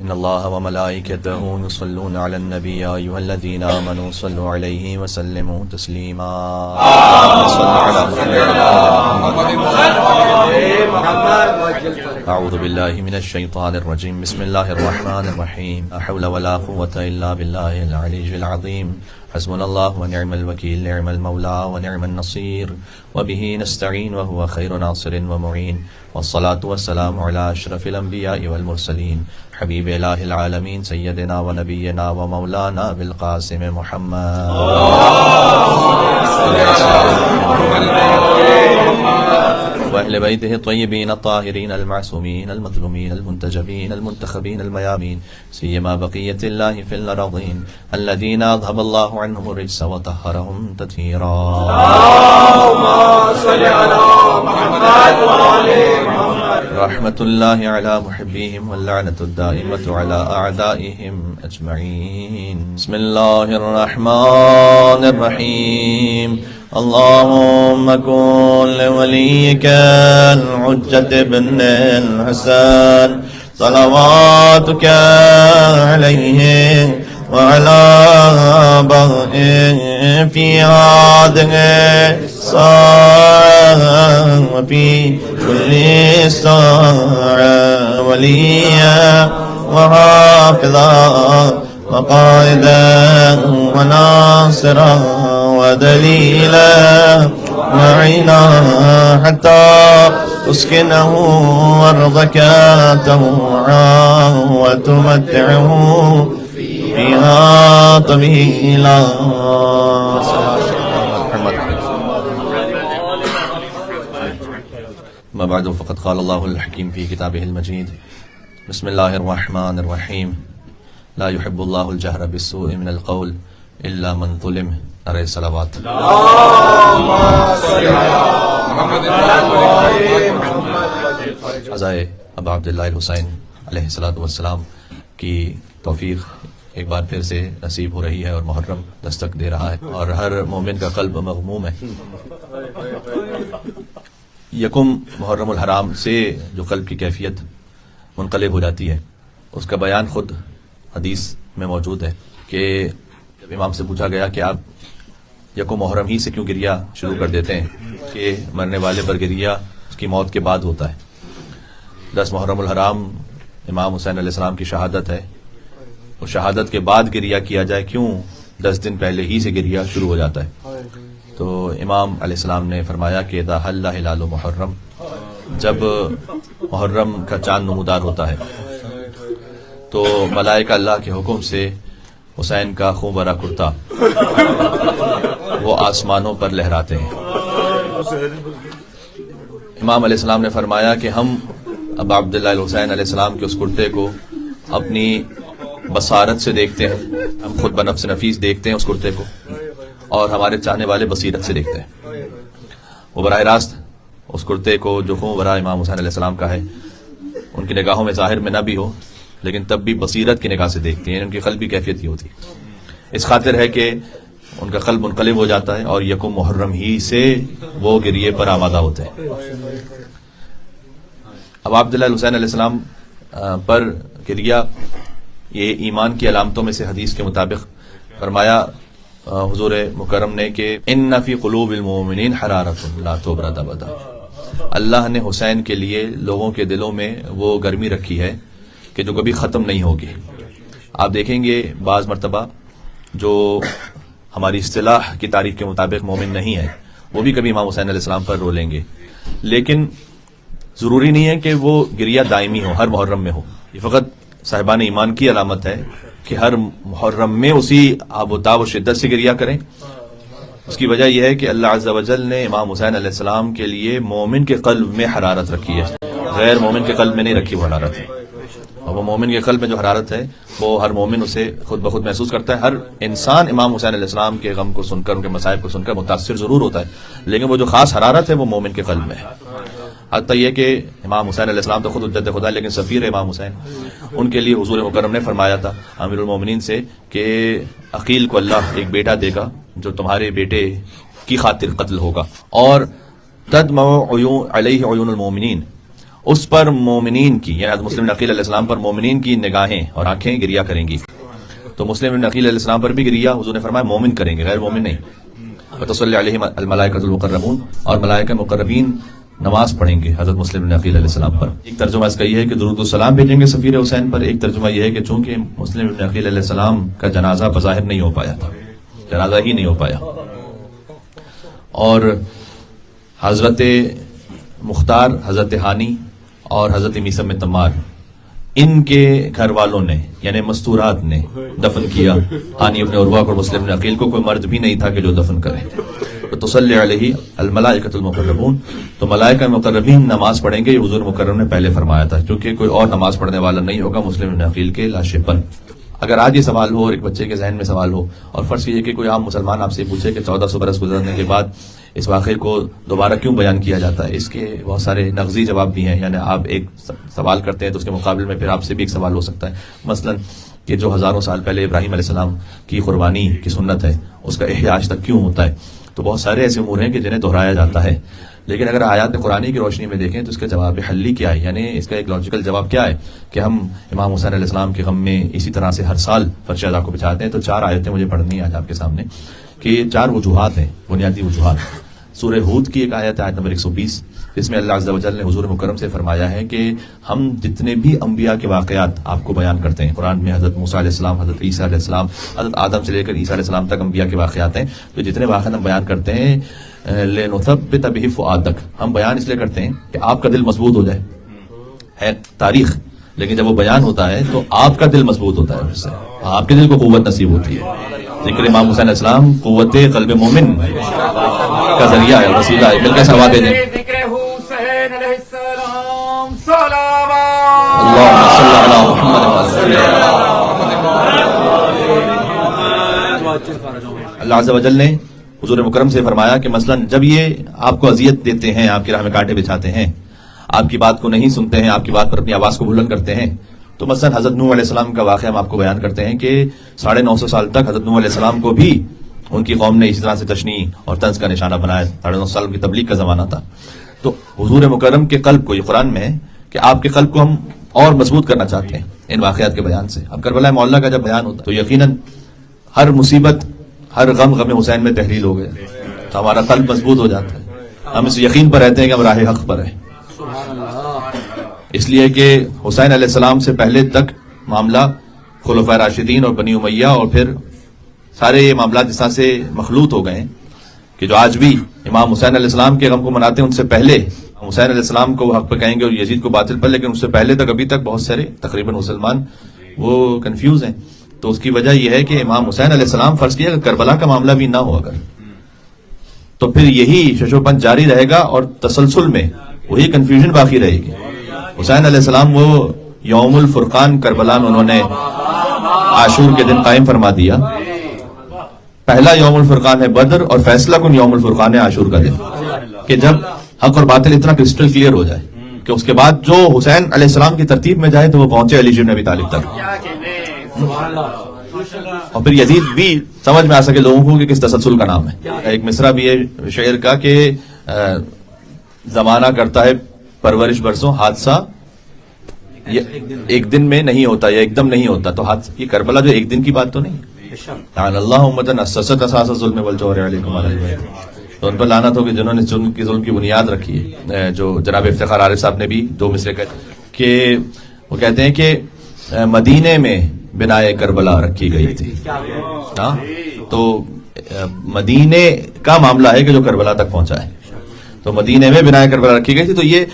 إن الله وملائكته يصلون على النبي يا أيها الذين آمنوا صلوا عليه وسلموا تسليما أعوذ بالله من الشيطان الرجيم بسم الله الرحمن الرحيم لا حول ولا قوة إلا بالله العلي العظيم حسبنا الله ونعم الوكيل نعم المولى ونعم النصير وبه نستعين وهو خير ناصر ومعين والصلاة والسلام على أشرف الأنبياء والمرسلين حبيب إله العالمين سيدنا ونبينا ومولانا بالقاسم محمد وأهل بيته الطيبين الطاهرين المعصومين المظلومين المنتجبين المنتخبين الميامين سيما بقية الله في الأرضين الذين أذهب الله عنهم الرجس وطهرهم تطهيرا اللهم صل على محمد وآل محمد رحمة الله على محبيهم واللعنة الدائمة على أعدائهم أجمعين بسم الله الرحمن الرحيم اللهم كن لوليك الحجة بن الحسن صلواتك عليه وعلى آبائه في هذه الساعة وفي كل ساعة وليا وحافظا وقائدا وناصرا ودليلا معينا حتى تسكنه أرضك طوعا وتمتعه فيها طويلا ما بعد فقد قال الله الحكيم في كتابه المجيد بسم الله الرحمن الرحيم لا يحب الله الجهر بالسوء من القول إلا من ظلم نعرہ صلوات عزائے ابا عبداللہ الحسین علیہ السلام کی توفیق ایک بار پھر سے نصیب ہو رہی ہے اور محرم دستک دے رہا ہے اور ہر مومن کا قلب مغموم ہے. یکم محرم الحرام سے جو قلب کی کیفیت منقلب ہو جاتی ہے اس کا بیان خود حدیث میں موجود ہے کہ جب امام سے پوچھا گیا کہ آپ یکم محرم ہی سے کیوں گریہ شروع کر دیتے ہیں کہ مرنے والے پر گریہ اس کی موت کے بعد ہوتا ہے. 10 محرم الحرام امام حسین علیہ السلام کی شہادت ہے اور شہادت کے بعد گریہ کیا جائے کیوں 10 دن پہلے ہی سے گریہ شروع ہو جاتا ہے. تو امام علیہ السلام نے فرمایا کہ اذا حل ہلال محرم جب محرم کا چاند نمودار ہوتا ہے تو ملائکہ اللہ کے حکم سے حسین کا خون بھرا کرتا وہ آسمانوں پر لہراتے ہیں. امام علیہ السلام نے فرمایا کہ ہم ابا عبداللہ الحسین علیہ السلام کے اس کرتے کو اپنی بصارت سے دیکھتے ہیں, ہم خود بنفس نفیس دیکھتے ہیں اس کرتے کو, اور ہمارے چاہنے والے بصیرت سے دیکھتے ہیں. وہ براہ راست اس کرتے کو جو خون بھرا امام حسین علیہ السلام کا ہے ان کی نگاہوں میں ظاہر میں نہ بھی ہو لیکن تب بھی بصیرت کی نگاہ سے دیکھتے ہیں, ان کی قلبی کیفیت ہی ہوتی. اس خاطر ہے کہ ان کا قلب منقلب ہو جاتا ہے اور یکم محرم ہی سے وہ گریے پر آمادہ ہوتے ہیں. اب عبداللہ الحسین علیہ السلام پر گریہ یہ ایمان کی علامتوں میں سے حدیث کے مطابق فرمایا حضور مکرم نے کہ ان فی قلوب المؤمنین حرارۃ لا تبرد ابدا. اللہ نے حسین کے لیے لوگوں کے دلوں میں وہ گرمی رکھی ہے کہ جو کبھی ختم نہیں ہوگی. آپ دیکھیں گے بعض مرتبہ جو ہماری اصطلاح کی تعریف کے مطابق مومن نہیں ہے وہ بھی کبھی امام حسین علیہ السلام پر رو لیں گے, لیکن ضروری نہیں ہے کہ وہ گریہ دائمی ہو, ہر محرم میں ہو. یہ فقط صاحبان ایمان کی علامت ہے کہ ہر محرم میں اسی آب و تاب و شدت سے گریہ کریں. اس کی وجہ یہ ہے کہ اللہ عز و جل نے امام حسین علیہ السلام کے لیے مومن کے قلب میں حرارت رکھی ہے, غیر مومن کے قلب میں نہیں رکھی وہ حرارت ہے. اور وہ مومن کے قلب میں جو حرارت ہے وہ ہر مومن اسے خود بخود محسوس کرتا ہے. ہر انسان امام حسین علیہ السلام کے غم کو سن کر ان کے مصائب کو سن کر متاثر ضرور ہوتا ہے, لیکن وہ جو خاص حرارت ہے وہ مومن کے قلب میں ہے. حتیٰ یہ کہ امام حسین علیہ السلام تو خود حجت خدا لیکن سفیر امام حسین, ان کے لیے حضور مکرم نے فرمایا تھا امیر المومنین سے کہ عقیل کو اللہ ایک بیٹا دے گا جو تمہارے بیٹے کی خاطر قتل ہوگا, اور تدمع علیہ عیون المومنین, اس پر مومنین کی، یعنی حضرت مسلم بن عقیل علیہ السلام پر مومنین کی نگاہیں اور آنکھیں گریا کریں گی. تو مسلم بن عقیل علیہ السلام پر بھی گریا حضور نے فرمایا مومن کریں گے، غیر مومن نہیں. وتصلی علیہم الملائکۃ المقربون، اور ملائکہ مقربین نماز پڑھیں گے حضرت مسلم بن عقیل علیہ السلام پر. ایک ترجمہ اس کا یہ ہے کہ درود و سلام بھیجیں گے سفیر حسین پر. ایک ترجمہ یہ ہے کہ چونکہ مسلم بن عقیل علیہ السلام کا جنازہ بظاہر نہیں ہو پایا تھا، جنازہ ہی نہیں ہو پایا، اور حضرت مختار، حضرت ہانی اور حضرت میثم بن تمار، ان کے گھر والوں نے یعنی مستورات نے دفن کیا ہانی ابن عروہ اور مسلم بن عقیل کو. کوئی مرد بھی نہیں تھا کہ جو دفن کرے. تصلی علیہ الملائکۃ المقربون، تو ملائکہ مقربین نماز پڑھیں گے. یہ حضور مکرم نے پہلے فرمایا تھا، کیونکہ کوئی اور نماز پڑھنے والا نہیں ہوگا مسلم بن عقیل کے لاشے پر. اگر آج یہ سوال ہو اور ایک بچے کے ذہن میں سوال ہو، اور فرض کیجیے کہ کوئی عام مسلمان آپ سے پوچھے کہ 1400 برس گزرنے کے بعد اس واقعے کو دوبارہ کیوں بیان کیا جاتا ہے، اس کے بہت سارے نغزی جواب بھی ہیں. یعنی آپ ایک سوال کرتے ہیں تو اس کے مقابل میں پھر آپ سے بھی ایک سوال ہو سکتا ہے، مثلا کہ جو ہزاروں سال پہلے ابراہیم علیہ السلام کی قربانی کی سنت ہے اس کا احیاء آج تک کیوں ہوتا ہے. تو بہت سارے ایسے امور ہیں کہ جنہیں دہرایا جاتا ہے. لیکن اگر آیات قرآنی کی روشنی میں دیکھیں تو اس کا جواب حلی کیا ہے، یعنی اس کا ایک لاجیکل جواب کیا ہے کہ ہم امام حسین علیہ السلام کے غم میں اسی طرح سے ہر سال فرش ادا کو بچاتے ہیں. تو 4 آیتیں مجھے پڑھنی ہیں آج آپ کے سامنے کہ یہ 4 وجوہات ہیں، بنیادی وجوہات. سورہ ہود کی ایک آیت ہے، آیت نمبر 120، جس میں اللہ عز و جل نے حضور مکرم سے فرمایا ہے کہ ہم جتنے بھی انبیاء کے واقعات آپ کو بیان کرتے ہیں قرآن میں، حضرت موسیٰ علیہ السلام، حضرت عیسیٰ علیہ السلام، حضرت آدم سے لے کر عیسیٰ علیہ السلام تک انبیاء کے واقعات ہیں. تو جتنے واقعات ہم بیان کرتے ہیں لنثبت بہ فؤادک، ہم بیان اس لیے کرتے ہیں کہ آپ کا دل مضبوط ہو جائے. ہے تاریخ، لیکن جب وہ بیان ہوتا ہے تو آپ کا دل مضبوط ہوتا ہے، اس سے آپ کے دل کو قوت نصیب ہوتی ہے. ذکر امام حسین علیہ السلام قوت قلب مومن کا ذریعہ ہے، وسیلہ ہے. مل کے سوا دے دیں اللہم صلی علی محمد. اللہ عز و جل نے حضور مکرم سے فرمایا کہ مثلا جب یہ آپ کو اذیت دیتے ہیں، آپ کی راہ میں کانٹے بچھاتے ہیں، آپ کی بات کو نہیں سنتے ہیں، آپ کی بات پر اپنی آواز کو بلند کرتے ہیں، تو مثلا حضرت نوح علیہ السلام کا واقعہ ہم آپ کو بیان کرتے ہیں کہ 950 سال تک حضرت نوح علیہ السلام کو بھی ان کی قوم نے اسی طرح سے تشنیع اور طنز کا نشانہ بنایا. 950 سال کی تبلیغ کا زمانہ تھا. تو حضور مکرم کے قلب کو، یہ قرآن میں ہے کہ آپ کے قلب کو ہم اور مضبوط کرنا چاہتے ہیں ان واقعات کے بیان سے. اب کربلا معلّہ کا جب بیان ہوتا تو یقیناً ہر مصیبت، ہر غم حسین میں تحلیل ہو گیا، تو ہمارا قلب مضبوط ہو جاتا ہے. ہم اس یقین پر رہتے ہیں کہ ہم راہ حق پر ہیں. اس لیے کہ حسین علیہ السلام سے پہلے تک معاملہ خلفائے راشدین اور بنی امیہ اور پھر سارے یہ معاملات جس طرح سے مخلوط ہو گئے ہیں کہ جو آج بھی امام حسین علیہ السلام کے غم کو مناتے ہیں، ان سے پہلے حسین علیہ السلام کو حق پہ کہیں گے اور یزید کو باطل پر، لیکن اس سے پہلے تک ابھی تک بہت سارے تقریباً مسلمان وہ کنفیوز ہیں. تو اس کی وجہ یہ ہے کہ امام حسین علیہ السلام فرض کیا کہ کربلا کا معاملہ بھی نہ ہو اگر، تو پھر یہی ششوپن جاری رہے گا اور تسلسل میں وہی کنفیوژن باقی رہے گی. حسین علیہ السلام وہ یوم الفرقان کربلا میں انہوں نے عاشور کے دن قائم فرما دیا. پہلا یوم الفرقان ہے بدر اور فیصلہ کن یوم الفرقان ہے عاشور کا دن، کہ جب حق اور باطل اتنا کرسٹل کلیئر ہو جائے کہ اس کے بعد جو حسین علیہ السلام کی ترتیب میں جائے تو وہ پہنچے علی بن ابی طالب تک، اور پھر یزید بھی سمجھ میں آ سکے لوگوں کو کہ کس تسلسل کا نام ہے. ایک مصرع بھی ہے شعر کا کہ زمانہ کرتا ہے پرورش برسوں، حادثہ ایک دن میں نہیں ہوتا یا ایک دم نہیں ہوتا. تو یہ کربلا جو ایک دن کی بات تو نہیں ہے. اللہ امتن اسست اساس الظلم والجور علیکم علی البیت، تو ان پر لعنت ہو کہ جنہوں نے ظلم کی بنیاد رکھی ہے. جو جناب افتخار عارف صاحب نے بھی 2 مصرے کہ وہ کہتے ہیں کہ مدینے میں بنائے کربلا رکھی گئی تھی. تو مدینے کا معاملہ ہے کہ جو کربلا تک پہنچا ہے، تو مدینے میں بنائے کربلا رکھی گئی تھی. تو یہ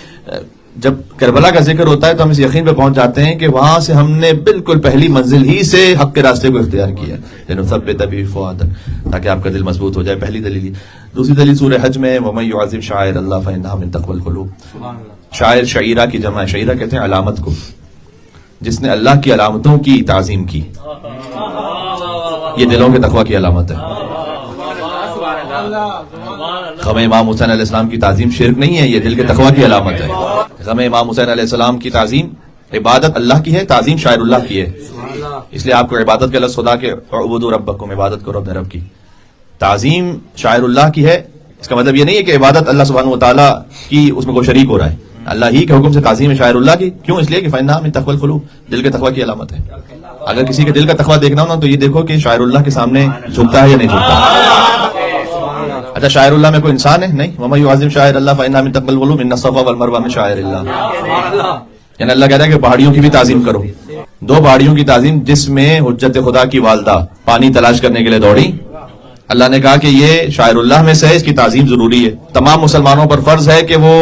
جب کربلا کا ذکر ہوتا ہے تو ہم اس یقین پہ پہنچ جاتے ہیں کہ وہاں سے ہم نے بالکل پہلی منزل ہی سے حق کے راستے کو اختیار کیا، لنثبت بہ فؤادک، تاکہ آپ کا دل مضبوط ہو جائے. پہلی دلیل. دوسری دلیل سورہ حج میں وَمَن يُعَظِّمْ شَعَائِرَ اللَّهِ فَإِنَّهَا مِن تَقْوَى الْقُلُوبِ. شاعر شعیرہ کی جمع، شعیرہ کہتے ہیں علامت کو، جس نے اللہ کی علامتوں کی تعظیم کی، یہ دلوں کے تقوی کی علامت ہے. غم امام حسین علیہ السلام کی تعظیم شرک نہیں ہے، یہ دل کے تقوی کی علامت ہے. غم امام حسین علیہ السلام کی تعظیم عبادت اللہ کی ہے، تعظیم شاعر اللہ کی ہے. اس لیے آپ کو عبادت کے لفظ خدا کے اعبدوا ربکم، عبادت کرو اپنے رب کی. تعظیم شاعر اللہ کی ہے، اس کا مطلب یہ نہیں ہے کہ عبادت اللہ سبحانہ و تعالیٰ کی اس میں کوئی شریک ہو رہا ہے. اللہ ہی کے حکم سے تعظیم شاعر اللہ کی. کیوں؟ اس لیے کہ فإنها من تقوى القلوب، دل کے تقوی کی علامت ہے. اگر کسی کے دل کا تقوی دیکھنا ہو نا تو یہ دیکھو کہ شاعر اللہ کے سامنے جھکتا ہے یا نہیں جھکتا. اچھا شاعر اللہ میں کوئی انسان ہے؟ نہیں. وَمَن يُعَظِّمْ شَعَائِرَ اللَّهِ فَإِنَّهَا مِن تَقْوَى الْقُلُوبِ إِنَّ الصَّفَا وَالْمَرْوَةَ مِن شَعَائِرِ اللَّهِ. یعنی اللہ کہتا ہے کہ پہاڑیوں کی بھی تعظیم کرو. دو پہاڑیوں کی تعظیم جس میں حجت خدا کی والدہ پانی تلاش کرنے کے لیے دوڑی. اللہ نے کہا کہ یہ شاعر اللہ میں سے ہے، اس کی تعظیم ضروری ہے. تمام مسلمانوں پر فرض ہے کہ وہ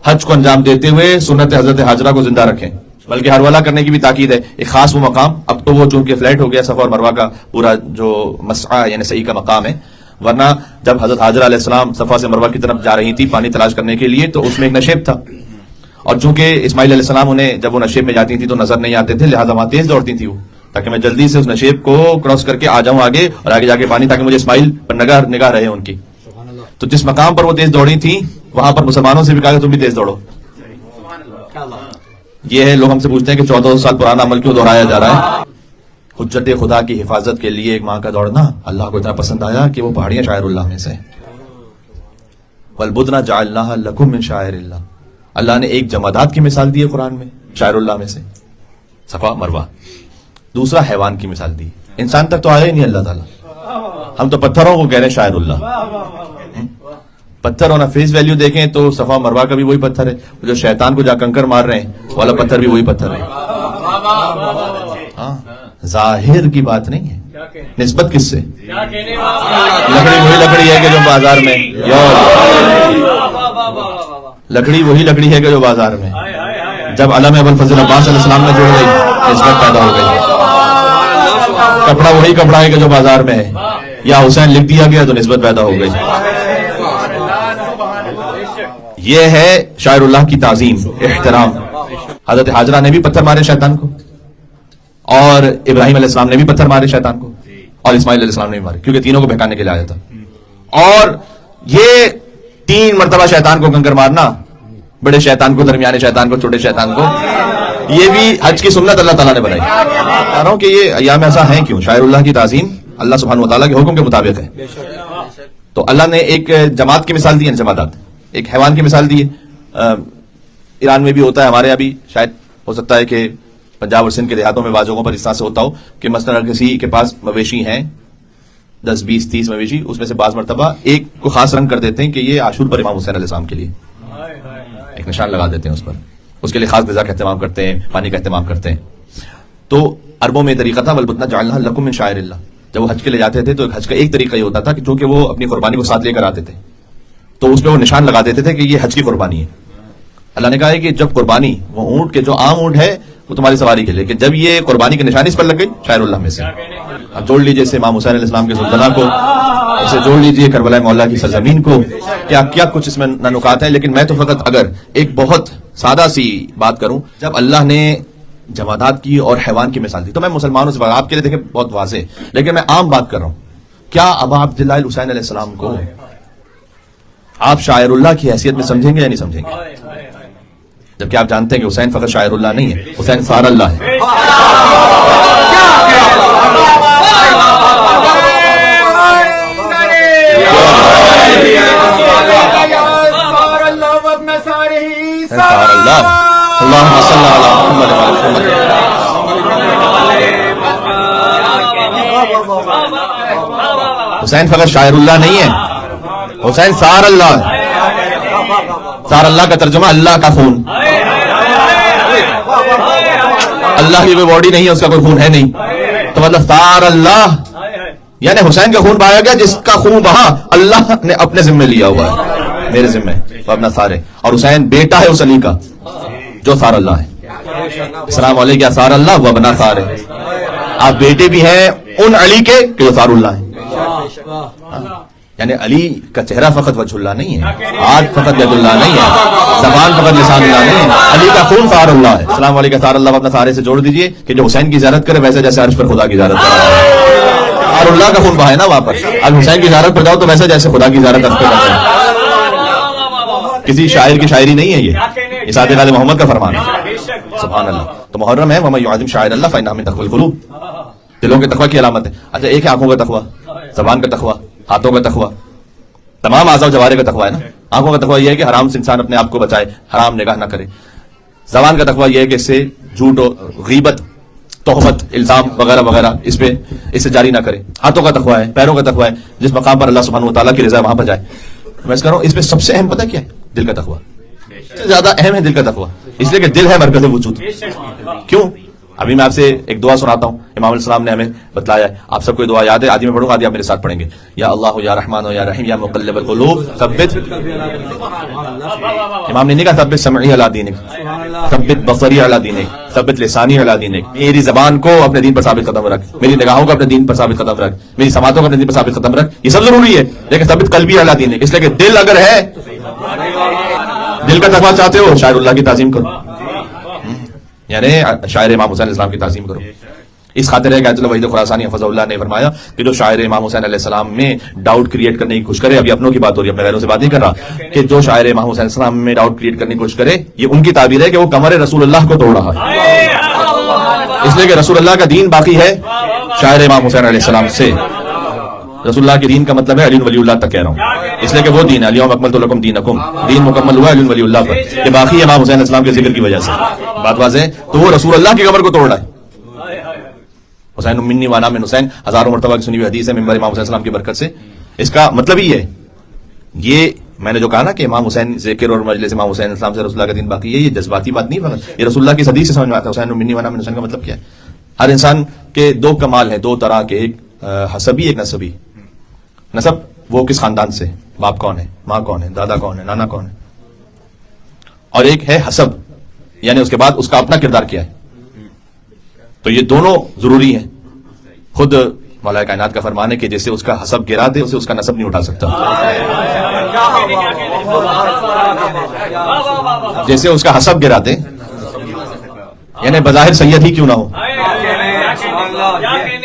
حج کو انجام دیتے ہوئے سنت حضرت حاجرہ کو زندہ رکھیں، بلکہ ہرولہ کرنے کی بھی تاکید ہے. ایک خاص وہ مقام، اب تو وہ چونکہ فلیٹ ہو گیا صفا اور مروہ کا پورا جو مسعی یعنی سعی کا مقام ہے، ورنہ جب حضرت حاجرہ علیہ السلام صفا سے مروہ کی طرف جا رہی تھی پانی تلاش کرنے کے لیے تو اس میں ایک نشیب تھا، اور چونکہ اسماعیل علیہ السلام انہیں جب وہ نشیب میں جاتی تھی تو نظر نہیں آتے تھے، لہٰذا وہاں تیز دوڑتی تھی وہ، تاکہ میں جلدی سے اس نشیب کو کراس کر کے آ جاؤں آگے اور آگے جا کے پانی، تاکہ مجھے اسماعیل پر نگاہ رہے ان کی. تو جس مقام پر وہ تیز دوڑی تھی وہاں پر مسلمانوں سے بھی کہا کہ تم بھی تیز دوڑو. یہ ہے لوگ ہم سے پوچھتے ہیں کہ 1400 سال پرانا عمل کیوں دہرایا جا رہا ہے. حجت خدا کی حفاظت کے لیے ایک ماہ کا دوڑنا اللہ کو اتنا پسند آیا کہ وہ پہاڑیاں شاعر اللہ میں سے. وَالْبُدْنَ جَعَلْنَاهَا لَكُم مِّن شَعَائِرِ اللَّهِ. اللہ نے ایک جمادات کی مثال دی ہے قرآن میں شاعر اللہ میں سے، صفا مروہ. دوسرا حیوان کی مثال دی. انسان تک تو آیا ہی نہیں اللہ تعالیٰ، ہم تو پتھروں کو کہہ رہے ہیں شاعر اللہ. پتھر ہونا فیس ویلیو دیکھیں تو صفا مروہ کا بھی وہی پتھر ہے، جو شیطان کو جا کنکر مار رہے ہیں والا پتھر بھی وہی پتھر ہے. ہاں ظاہر کی بات نہیں ہے. نسبت کس سے؟ لکڑی وہی لکڑی ہے کہ جو بازار میں، لکڑی وہی لکڑی ہے کہ جو بازار میں جب علم ابوالفضل عباس علیہ السلام نے جوڑ گئی نسبت پیدا ہو گئی. کپڑا وہی کپڑا ہے کہ جو بازار میں ہے، یا حسین لکھ دیا گیا تو نسبت پیدا ہو گئی. یہ ہے شاعر اللہ کی تعظیم، احترام. حضرت حاجرہ نے بھی پتھر مارے شیطان کو، اور ابراہیم علیہ السلام نے بھی پتھر مارے شیطان کو، اور اسماعیل علیہ السلام نے بھی مارے، کیونکہ تینوں کو بہکانے کے لیے آیا تھا. اور یہ 3 مرتبہ شیطان کو کنکر مارنا، بڑے شیطان کو، درمیانے شیطان کو، چھوٹے شیطان کو، یہ بھی حج کی سنت اللہ تعالیٰ نے بنائی. کہہ رہا ہوں کہ یہ ایام ایسا ہیں کیوں؟ شاعر اللہ کی تعظیم اللہ سبحانہ وتعالیٰ کے حکم کے مطابق ہے. تو اللہ نے ایک جماعت کی مثال دی ہے، جماعت ایک حیوان کی مثال دی ہے. ایران میں بھی ہوتا ہے، ہمارے یہاں بھی شاید ہو سکتا ہے کہ پنجاب اور سندھ کے دیہاتوں میں بعض جگہوں پر اس طرح سے ہوتا ہو کہ مثلا اگر کسی کے پاس مویشی ہیں 10 20 30 مویشی، اس میں سے بعض مرتبہ ایک کو خاص رنگ کر دیتے ہیں کہ یہ عاشور پر امام حسین علیہ السلام کے لیے ایک نشان لگا دیتے ہیں، اس پر اس کے لیے خاص غذا کا اہتمام کرتے ہیں، پانی کا اہتمام کرتے ہیں. تو عربوں میں طریقہ تھا وَالْبُدْنَ جَعَلْنَاهَا لَكُم مِّن شَعَائِرِ اللَّهِ. جب وہ حج کے لیے جاتے تھے تو حج کا ایک طریقہ یہ ہوتا تھا کہ چونکہ وہ اپنی قربانی کو ساتھ لے کر آتے تھے تو اس پہ وہ نشان لگا دیتے تھے کہ یہ حج کی قربانی ہے. اللہ نے کہا ہے کہ جب قربانی وہ اونٹ کے جو عام اونٹ ہے وہ تمہاری سواری کے لیے، کہ جب یہ قربانی کی نشانی اس پر لگ گئی شاعر اللہ میں سے. اب جوڑ لیجئے اسے امام حسین علیہ السلام کے سلطنہ کو، اسے جوڑ لیجئے کربلا مولا کی سرزمین کو. کیا کچھ اس میں نکات ہیں، لیکن میں تو فقط اگر ایک بہت سادہ سی بات کروں، جب اللہ نے جمادات کی اور حیوان کی مثال دی تو میں مسلمانوں سے آپ کے لیے دیکھیں بہت واضح، لیکن میں عام بات کر رہا ہوں. کیا ابا عبداللہ الحسین علیہ السلام کو آپ شاعر اللہ کی حیثیت میں سمجھیں گے یا نہیں سمجھیں گے؟ جبکہ آپ جانتے ہیں کہ حسین فقط شاعر اللہ نہیں ہے، حسین سار اللہ ہے. اللہم صلی علی محمد وعلی محمد. حسین فقط شاعر اللہ نہیں ہے، حسین سار اللہ ہے. سار اللہ کا ترجمہ اللہ کا خون. اللہ کی کوئی باڈی نہیں ہے، اس کا کوئی خون ہے نہیں، تو مطلب سار اللہ یعنی حسین کا خون بہایا گیا، جس کا خون بہا اللہ نے اپنے ذمہ لیا ہوا ہے، میرے ذمہ تو اپنا سارے. اور حسین بیٹا ہے اس علی کا جو سار اللہ ہے. السلام علیکم یا سار اللہ و ابنا سار. آپ بیٹے بھی ہیں ان علی کے کہ جو سار اللہ ہیں. یعنی علی کا چہرہ فقط وجہ اللہ نہیں ہے، ہاتھ فقط ید اللہ نہیں ہے، زبان فقط لسان اللہ نہیں ہے، علی کا خون سار اللہ ہے. السلام علیکم سار اللہ اپنا سارے سے جوڑ دیجئے کہ جو حسین کی زیارت کرے ویسے جیسے عرش پر خدا کی زیارت کرے. سار اللہ کا خون بہا ہے نا وہاں پر. اب حسین کی زیارت پر جاؤ تو ویسے جیسے خدا کی زیارت عرش پر کرتے ہیں. کسی شاعر کی شاعری نہیں ہے، یہ صادق آل محمد کا فرمان ہے. سبحان اللہ. تو محرم ہے وَمَن يُعَظِّمْ شَعَائِرَ اللَّهِ فَإِنَّهَا مِن تَقْوَى الْقُلُوبِ. دلوں کے تقوی کی علامت ہے. اچھا ایک ہے آنکھوں کا تقوی، زبان کا تقوی، ہاتھوں کا تقوی، تمام اعضاء و جوارح کا تقوی ہے نا. آنکھوں کا تقویٰ یہ ہے کہ حرام سے انسان اپنے آپ کو بچائے، حرام نگاہ نہ کرے. زبان کا تقویٰ یہ ہے کہ اس سے جھوٹ و غیبت، تہمت، الزام وغیرہ وغیرہ اس سے جاری نہ کرے. ہاتھوں کا تقویٰ ہے، پیروں کا تقویٰ ہے، جس مقام پر اللہ سبحانہ و تعالیٰ کی رضا ہے وہاں پر جائے. میں اس کہہ رہا ہوں اس میں سب سے اہم پتہ کیا ہے؟ دل کا تقویٰ. سب سے زیادہ اہم ہے دل کا تقویٰ، اس لیے کہ دل ہے مرکز وجود. کیوں؟ ابھی میں آپ سے ایک دعا سناتا ہوں، امام علیہ السلام نے ہمیں بتلایا ہے. آپ سب کو یہ دعا یاد ہے؟ آدھی میں پڑھوں گا، آدھی آپ میرے ساتھ پڑھیں گے. یا اللہ یا رحمان یا رحیم یا مقلب القلوب ثبت. امام نے نہیں کہا ثبت سمعی علی دینک، ثبت بصری علی دینک، ثبت لسانی علی دینک. میری زبان کو اپنے دین پر ثابت قدم رکھ، میری نگاہوں کو اپنے دین پر ثابت قدم رکھ، میری سماعتوں کو اپنے دین پر ثابت قدم رکھ. یہ سب ضروری ہے، لیکن ثبت قلبی علی دینک، اس لیے کہ دل اگر ہے، دل کا تقویٰ چاہتے ہو شاعر اللہ کی تعظیم کرو، یعنی شاعر امام حسین علیہ السلام کی تعظیم کرو. اس خاطر ہے کہ آیت اللہ وحید خراسانی حفظہ اللہ نے فرمایا کہ جو شاعر امام حسین علیہ السلام میں ڈاؤٹ کریٹ کرنے کی کوشش کرے، ابھی اپنوں کی بات ہو رہی ہے، اپنے غیروں سے بات نہیں کر رہا، کہ جو شاعر امام حسین علیہ السلام میں ڈاؤٹ کریٹ کرنے کی کوشش کرے، یہ ان کی تعبیر ہے کہ وہ کمر رسول اللہ کو توڑ رہا ہے. اس لیے کہ رسول اللہ کا دین باقی ہے شاعر امام حسین علیہ السلام سے. رسول اللہ کے دین کا مطلب ہے علی ولی اللہ تک کہہ رہا ہوں، اس لیے کہ وہ دین ہے الیوم اکملت لکم دینکم، دین مکمل ہوا علی ولی اللہ پر، یہ باقی ہے امام حسین علیہ السلام کے ذکر کی وجہ سے. بات واضح ہے؟ تو وہ رسول اللہ کی قبر کو توڑ رہا ہے. حسین منی وانا من حسین، ہزاروں مرتبہ کی سنی ہوئی حدیث ہے ممبر امام حسین السلام کی برکت سے. اس کا مطلب ہی ہے، یہ میں نے جو کہا نا کہ امام حسین ذکر اور مجلس امام حسین السلام سے رسول اللہ کا دین باقی ہے، یہ جذباتی بات نہیں فقط، یہ رسول اللہ کی حدیث سے سمجھ میں آتا ہے. حسین منی وانا من حسین کا مطلب کیا ہے؟ ہر انسان کے دو کمال ہیں، دو طرح کے، ایک حسبی ایک نسبی. نسب وہ کس خاندان سے، باپ کون ہے، ماں کون ہے، دادا کون ہے، نانا کون ہے. اور ایک ہے حسب، یعنی اس کے بعد اس کا اپنا کردار کیا ہے. تو یہ دونوں ضروری ہیں. خود مولا کائنات کا فرمان ہے کہ جیسے اس کا حسب گرا دے اسے اس کا نسب نہیں اٹھا سکتا. جیسے اس کا حسب گرا دے، یعنی بظاہر سید ہی کیوں نہ ہو،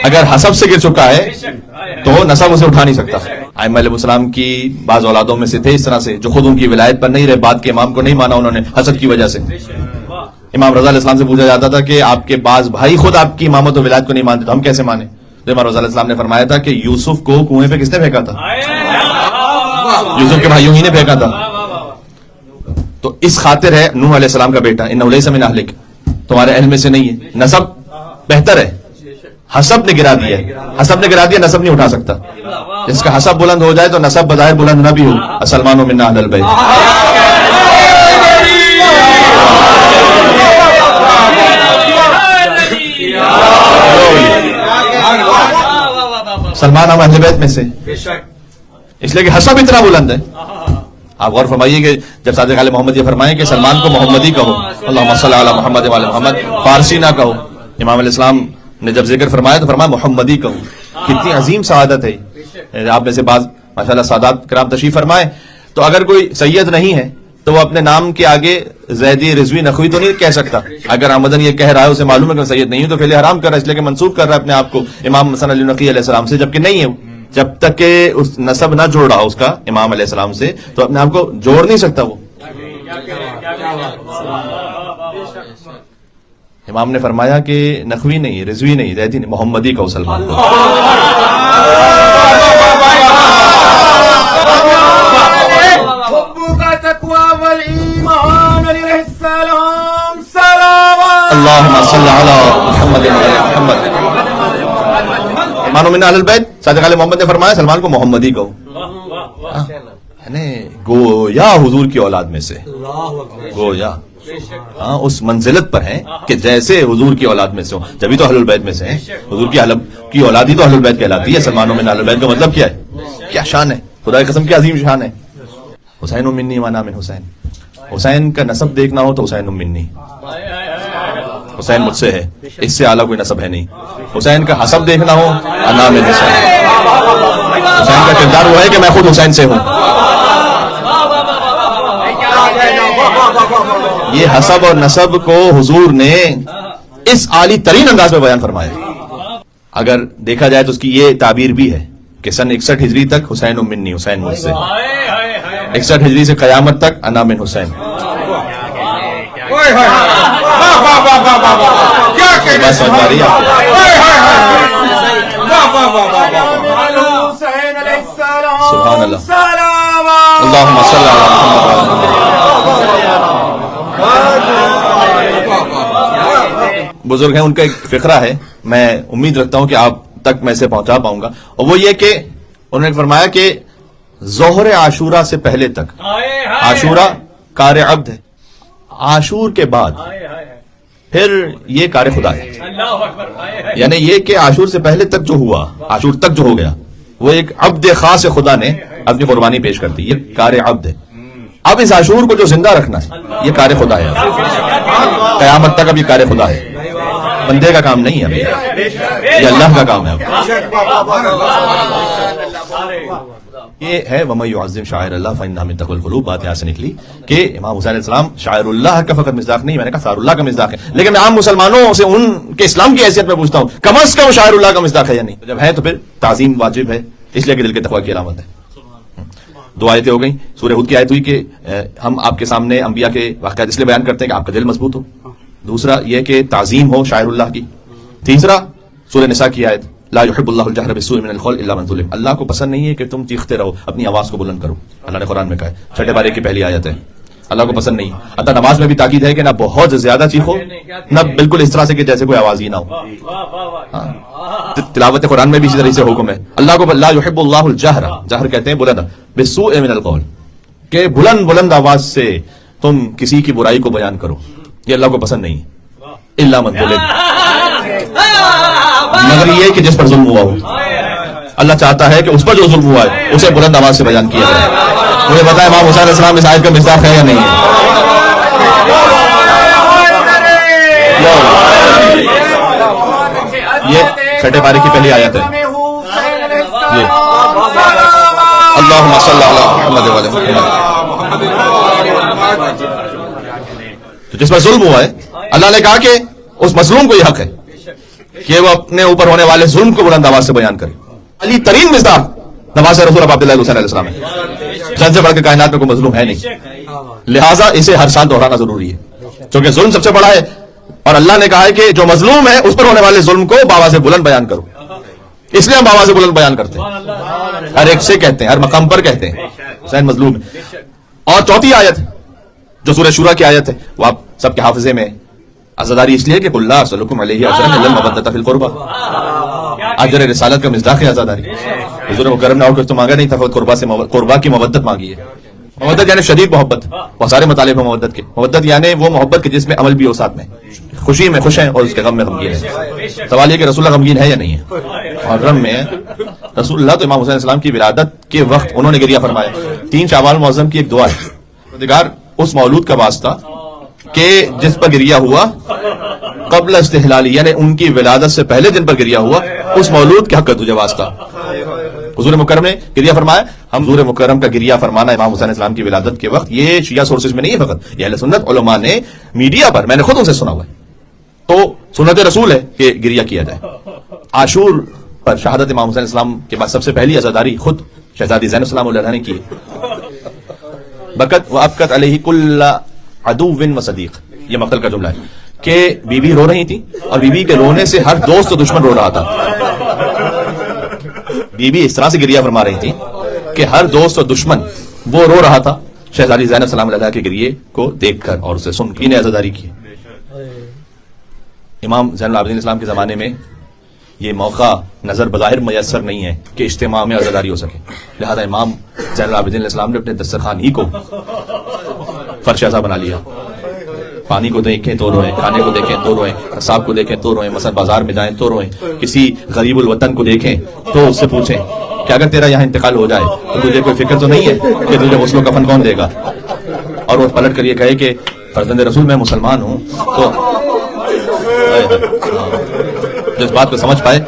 اگر حسب سے گر چکا ہے تو نسب اسے اٹھا نہیں سکتا. ائمہ علیہ السلام کی بعض اولادوں میں سے تھے اس طرح سے جو خود ان کی ولایت پر نہیں رہے، بعد کے امام کو نہیں مانا انہوں نے حسد کی وجہ سے. امام رضا علیہ السلام سے پوچھا جاتا تھا کہ آپ کے بعض بھائی خود آپ کی امامت و ولایت کو نہیں مانتے تو ہم کیسے مانیں؟ تو امام رضا علیہ السلام نے فرمایا تھا کہ یوسف کو کنویں پہ کس نے پھینکا تھا؟ یوسف کے بھائیوں ہی نے پھینکا تھا. تو اس خاطر ہے نوح علیہ السلام کا بیٹا انہ لیس من اہلک، تمہارے اہل میں سے نہیں ہے. نسب بہتر ہے، حسب نے گرا دیا، حسب نے گرا دیا، نسب نہیں اٹھا سکتا. جس کا حسب بلند ہو جائے تو نسب بظاہر بلند نہ بھی ہو. سلمان من اہل البیت. سلمان ہم اہل بیت میں سے، اس لیے کہ حسب اتنا بلند ہے. آپ غور فرمائیے کہ جب صادق علیہ محمد یہ فرمائیں کہ سلمان کو محمدی کہو، اللہم صلی علی محمد وعلی محمد، فارسی نہ کہو. امام علیہ السلام نے جب ذکر فرمایا تو فرمایا محمدی کہو. کتنی عظیم سعادت ہے. آپ میں سے بعض ماشاءاللہ سادات کرام تشریف فرمائے، تو اگر کوئی سید نہیں ہے تو وہ اپنے نام کے آگے زیدی، رضوی، نخوی تو نہیں کہہ سکتا. اگر آمدن یہ کہہ رہا ہے اسے معلوم ہے کہ سید نہیں ہے تو فعل حرام کر رہا ہے، اس لیے کہ منسوب کر رہا ہے اپنے آپ کو امام حسن علی نقی علیہ السلام سے، جبکہ نہیں ہے. جب تک کہ اس نسب نہ جوڑ رہا اس کا امام علیہ السلام سے تو اپنے آپ کو جوڑ نہیں سکتا. وہ امام نے فرمایا کہ نخوی نہیں، رضوی نہیں، زیدی نہیں، محمدی کا سلمان کو. اللہم صلی علی محمد وعلی محمد. سلمان من اہل البیت، صادق علیہ محمد نے فرمایا سلمان کو محمدی کہو. یعنی گویا حضور کی اولاد میں سے، گویا اس منزلت پر ہیں کہ جیسے حضور کی اولاد میں سے ہو. جبھی تو اہل البیت میں سے ہیں. حضور کی اولاد ہی تو اہل البیت کہلاتی ہے. سلمان من اہل البیت کا مطلب کیا ہے؟ کیا شان ہے، خدا کی قسم کی عظیم شان ہے. حسین منی وانا من حسین. حسین کا نسب دیکھنا ہو تو حسین منی، حسین مجھ سے ہے، اس سے اعلیٰ کوئی نسب ہے نہیں. حسین کا حسب دیکھنا ہو انا من حسین. حسین کا کردار وہ ہے کہ میں خود حسین سے ہوں. یہ حسب اور نسب کو حضور نے اس عالی ترین انداز میں بیان فرمایا. اگر دیکھا جائے تو اس کی یہ تعبیر بھی ہے کہ سن 61 ہجری تک حسین منی، حسین مجھ سے. 61 ہجری سے قیامت تک انا من حسین. سبحان اللہ. اللہم صلی علی محمد۔ بزرگ ہیں، ان کا ایک فقرہ ہے، میں امید رکھتا ہوں کہ آپ تک میں اسے پہنچا پاؤں گا، اور وہ یہ کہ انہوں نے فرمایا کہ ظہر عاشورہ سے پہلے تک عاشورہ کار عبد ہے، عاشور کے بعد پھر یہ کار خدا ہے۔ یعنی یہ کہ عاشور سے پہلے تک جو ہوا، عاشور تک جو ہو گیا، وہ ایک عبد خاص خدا نے اپنی قربانی پیش کر دی، یہ کار عبد ہے۔ اب اس عاشور کو جو زندہ رکھنا ہے یہ کار خدا ہے، قیامت تک اب یہ کار خدا ہے، بندے کا کام نہیں ہے ابھی، یہ اللہ کا کام ہے اب۔ یہ ہے وَمَن يُعَظِّمْ شَعَائِرَ اللَّهِ فَإِنَّهَا مِن تَقْوَى الْقُلُوبِ، بات یہاں سے نکلی کہ امام حسین علیہ السلام شاعر اللہ کا فقط مصداق نہیں، میں نے کہا شاعر اللہ کا مصداق ہے، لیکن میں عام مسلمانوں سے ان کے اسلام کی حیثیت میں پوچھتا ہوں کم از کم شاعر اللہ کا مصداق ہے یا نہیں؟ جب ہے تو پھر تعظیم واجب ہے، اس لیے کہ دل کے تقویٰ کی علامت ہے۔ دو آیتیں ہو گئیں، سورہ ہود کی آیت ہوئی کہ ہم آپ کے سامنے انبیاء کے واقعات اس لیے بیان کرتے ہیں کہ آپ کا دل مضبوط ہو، دوسرا یہ کہ تعظیم ہو شاعر اللہ کی، تیسرا سورہ نساء کی آیت لا يحب اللہ الجہر بالسوء من القول الا من ظلم، اللہ کو پسند نہیں ہے کہ تم چیختے رہو، اپنی آواز کو بلند کرو، اللہ نے قرآن میں کہا ہے، چھٹے پارے کی پہلی آیت ہے، اللہ کو پسند نہیں۔ حتیٰ نماز میں بھی تاکید ہے کہ نہ بہت زیادہ چیخو، نہ بالکل اس طرح سے کہ جیسے کوئی آواز ہی نہ ہو۔ تلاوت قرآن میں بھی اسی طرح سے حکم ہے، اللہ کو لا يحب اللہ الجہر، جہر کہتے ہیں بلند، بالسوء من القول، کہ بلند آواز سے تم کسی کی برائی کو بیان کرو، یہ اللہ کو پسند نہیں، الا من ظلم، مگر یہ کہ جس پر ظلم ہوا ہو، اللہ چاہتا ہے کہ اس پر جو ظلم ہوا ہے اسے بلند آواز سے بیان کیا جائے۔ مجھے پتا ہے امام حسین علیہ السلام اس آیت کا مصداق ہے یا نہیں ہے؟ یہ چھٹے پارے کی پہلی آیت ہے، اللہم صلی علی محمد وعلی محمد۔ تو جس پر ظلم ہوا ہے اللہ نے کہا کہ اس مظلوم کو یہ حق ہے کہ وہ اپنے اوپر ہونے والے ظلم کو بلند آواز سے بیان کرے۔ علی ترین مصداق نواز رسول اب عبداللہ حسین علیہ السلام ہے، سب سے بڑھ کے کائنات میں کوئی مظلوم ہے نہیں، لہٰذا اسے ہر سال دہرانا ضروری ہے، چونکہ ظلم سب سے بڑا ہے، اور اللہ نے کہا ہے کہ جو مظلوم ہے اس پر ہونے والے ظلم کو بابا سے بلند بیان کرو، اس لیے ہم بابا سے بلند بیان کرتے ہیں، ہر ایک سے کہتے ہیں، ہر مقام پر کہتے ہیں حسین مظلوم ہے۔ اور چوتھی آیت جو سورہ شورا کی آیت ہے وہ آپ سب کے حافظے میں، عزاداری اس لیے کہ قل لا اسألکم علیہ اجرا الا المودۃ فی القربى، اجر رسالت کا مصداق ہے عزاداری۔ حضور مکرم نے اور کچھ تو مانگا نہیں تھا، قربا کی مودت مانگی ہے۔ مودت یعنی شدید محبت، بہت سارے مطالب ہیں مودت کے، مودت یعنی وہ محبت کے جس میں عمل بھی ہو، ساتھ میں خوشی میں خوش ہیں اور اس کے غم میں غمگین ہیں۔ سوال یہ کہ رسول اللہ غمگین ہے یا نہیں ہے؟ محرم میں رسول اللہ تو امام حسین السلام کی ولادت کے وقت انہوں نے گریہ فرمایا۔ 3 شعبان معظم کی ایک دعا ہے، پروردگار اس مولود کا واسطہ کہ جس پر گریہ ہوا قبل استحلالی، یعنی ان کی ولادت سے پہلے جن پر گریہ ہوا، اس مولود کے حق کا تجھے واسطہ۔ حضور مکرم نے گریہ فرمایا، ہم حضور مکرم کا گریہ فرمانا امام حسین السلام کی ولادت کے وقت، یہ شیعہ سورسز میں نہیں ہے فقط، یہ اہل سنت علماء نے میڈیا پر، میں نے خود ان سے سنا ہوا ہے، تو سنت رسول ہے کہ گریہ کیا جائے۔ عاشور پر شہادت امام حسین السلام کے بعد سب سے پہلی عزاداری خود شہزادی زینب السلام علیہ نے کی، بکت و ابکت علیہ کل عدو و صدیق، یہ مقتل کا جملہ ہے کہ بی بی رو رہی تھی اور بی بی کے رونے سے ہر دوست و دشمن رو رہا تھا۔ بی بی اس طرح سے گریہ فرما رہی تھی کہ ہر دوست و دشمن وہ رو رہا تھا شہزادی زینب سلام اللہ کے گریے کو دیکھ کر اور اسے سن کے عزاداری کی۔ امام زین العابدین اسلام کے زمانے میں یہ موقع نظر بظاہر میسر نہیں ہے کہ اجتماع میں عزاداری ہو سکے، لہذا امام زین العابدین السلام نے اپنے دسترخوان ہی کو فرش اعظم بنا لیا۔ پانی کو دیکھیں تو روئیں، کھانے کو دیکھیں تو روئیں، قصاب کو دیکھیں تو روئیں، مثلا بازار میں جائیں تو روئیں، کسی غریب الوطن کو دیکھیں تو اس سے پوچھیں کہ اگر تیرا یہاں انتقال ہو جائے تو تجھے کوئی فکر تو نہیں ہے کہ تجھے غسل و کفن کون دے گا؟ اور وہ پلٹ کر یہ کہے کہ فرزند رسول میں مسلمان ہوں، تو جس بات کو سمجھ پائے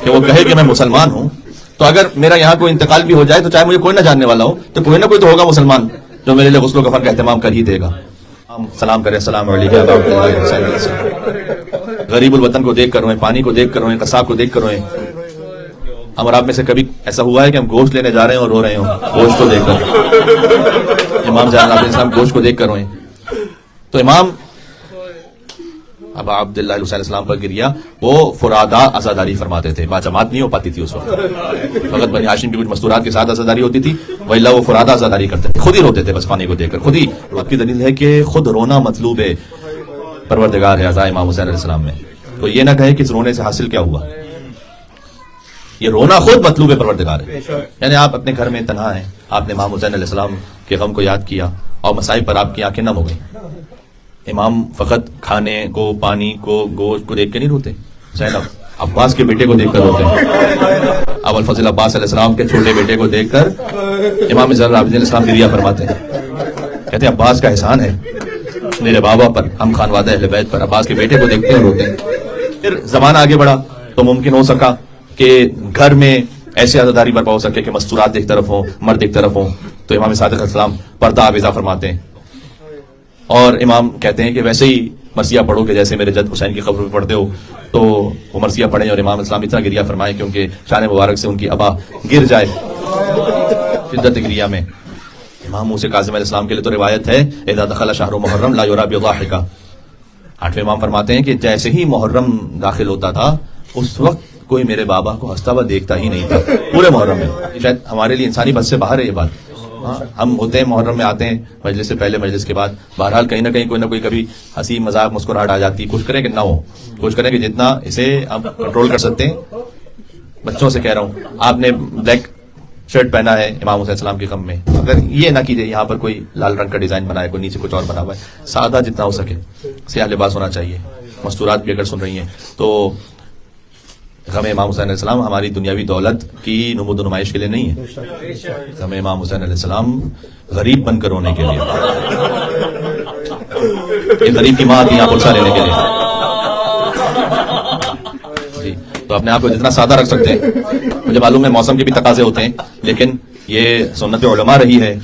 کہ وہ کہے کہ میں مسلمان ہوں، تو اگر میرا یہاں کوئی انتقال بھی ہو جائے تو چاہے مجھے کوئی نہ جاننے والا ہو تو کوئی نہ کوئی تو ہوگا مسلمان جو میرے لیے غسل و کفن کا اہتمام کر ہی دے گا۔ سلام کریں، السلام علیکم۔ غریب الوطن کو دیکھ کر روئیں، پانی کو دیکھ کر روئیں، قصاب کو دیکھ کر روئیں۔ ہم اور آپ میں سے کبھی ایسا ہوا ہے کہ ہم گوشت لینے جا رہے ہیں اور رو رہے ہوں گوشت کو دیکھ کر؟ امام زین العابدین السلام گوشت کو دیکھ کر روئیں۔ تو امام اب عبداللہ علیہ السلام پر گریا، وہ فرادا عزاداری فرماتے تھے، باجماعت نہیں ہو پاتی تھی اس وقت، فقط بنی ہاشم کی کچھ مستورات کے ساتھ عزاداری ہوتی تھی، وإلا وہ فرادا عزاداری کرتے تھے، خود ہی روتے تھے بس پانی کو دیکھ کر، خود ہی۔ آپ کی دلیل ہے کہ خود رونا مطلوب ہے، پروردگار ہے عزا امام حسین علیہ السلام میں، تو یہ نہ کہے کہ اس رونے سے حاصل کیا ہوا، یہ رونا خود مطلوب پروردگار ہے۔ یعنی آپ اپنے گھر میں تنہا ہیں، آپ نے امام حسین علیہ السلام کے غم کو یاد کیا اور مصائب پر آپ کی آنکھیں نم ہو گئی۔ امام فقط کھانے کو، پانی کو، گوشت کو دیکھ کے نہیں روتے، زینب عباس کے بیٹے کو دیکھ کر روتے ہیں، ابو الفضل عباس علیہ السلام کے چھوٹے بیٹے کو دیکھ کر امام زین العابدین علیہ السلام گریہ فرماتے ہیں، کہتے ہیں عباس کا احسان ہے میرے بابا پر، ہم خانوادہ اہل بیت پر، عباس کے بیٹے کو دیکھتے ہیں روتے ہیں۔ پھر زمانہ آگے بڑھا تو ممکن ہو سکا کہ گھر میں ایسی عزاداری برپا ہو سکے کہ مستورات ایک طرف ہوں، مرد ایک طرف ہوں، تو امام صادق علیہ السلام پردہ آویزہ فرماتے ہیں، اور امام کہتے ہیں کہ ویسے ہی مرثیہ پڑھو کہ جیسے میرے جد حسین کی قبر پہ پڑھتے ہو، تو وہ مرثیہ پڑھیں اور امام اسلام اتنا گریہ فرمائے کیونکہ شان مبارک سے ان کی ابا گر جائے شدت گریہ میں۔ امام موسیٰ کاظم علیہ السلام کے لیے تو روایت ہے اذا دخل شہر محرم لا یرا بضاحکہ، 8ویں امام فرماتے ہیں کہ جیسے ہی محرم داخل ہوتا تھا اس وقت کوئی میرے بابا کو ہنستا ہوا دیکھتا ہی نہیں تھا پورے محرم میں۔ شاید ہمارے لیے انسانی بس سے باہر ہے یہ بات، ہم ہوتے ہیں محرم میں آتے ہیں مجلس سے پہلے مجلس کے بعد، بہرحال کہیں نہ کوئی کبھی ہنسی مذاق مسکراہٹ آ جاتی، کوشش کریں کہ نہ ہو، کوشش کریں کہ جتنا اسے آپ کنٹرول کر سکتے ہیں۔ بچوں سے کہہ رہا ہوں، آپ نے بلیک شرٹ پہنا ہے امام حسین السلام کے غم میں، اگر یہ نہ کیجیے یہاں پر کوئی لال رنگ کا ڈیزائن بنایا، کوئی نیچے کچھ اور بنا ہوا ہے، سادہ جتنا ہو سکے سیاہ لباس ہونا چاہیے۔ مستورات بھی اگر سن رہی ہیں تو غم امام حسین علیہ السلام ہماری دنیاوی دولت کی نمود و نمائش کے لیے نہیں ہے، غم امام حسین علیہ السلام غریب بن کر رونے کے لیے، ایک غریب کی ماں آتی یہاں پرسہ لینے کے لیے جی۔ تو اپنے آپ کو جتنا سادہ رکھ سکتے ہیں، مجھے معلوم ہے موسم کے بھی تقاضے ہوتے ہیں، لیکن یہ سنت علماء رہی ہے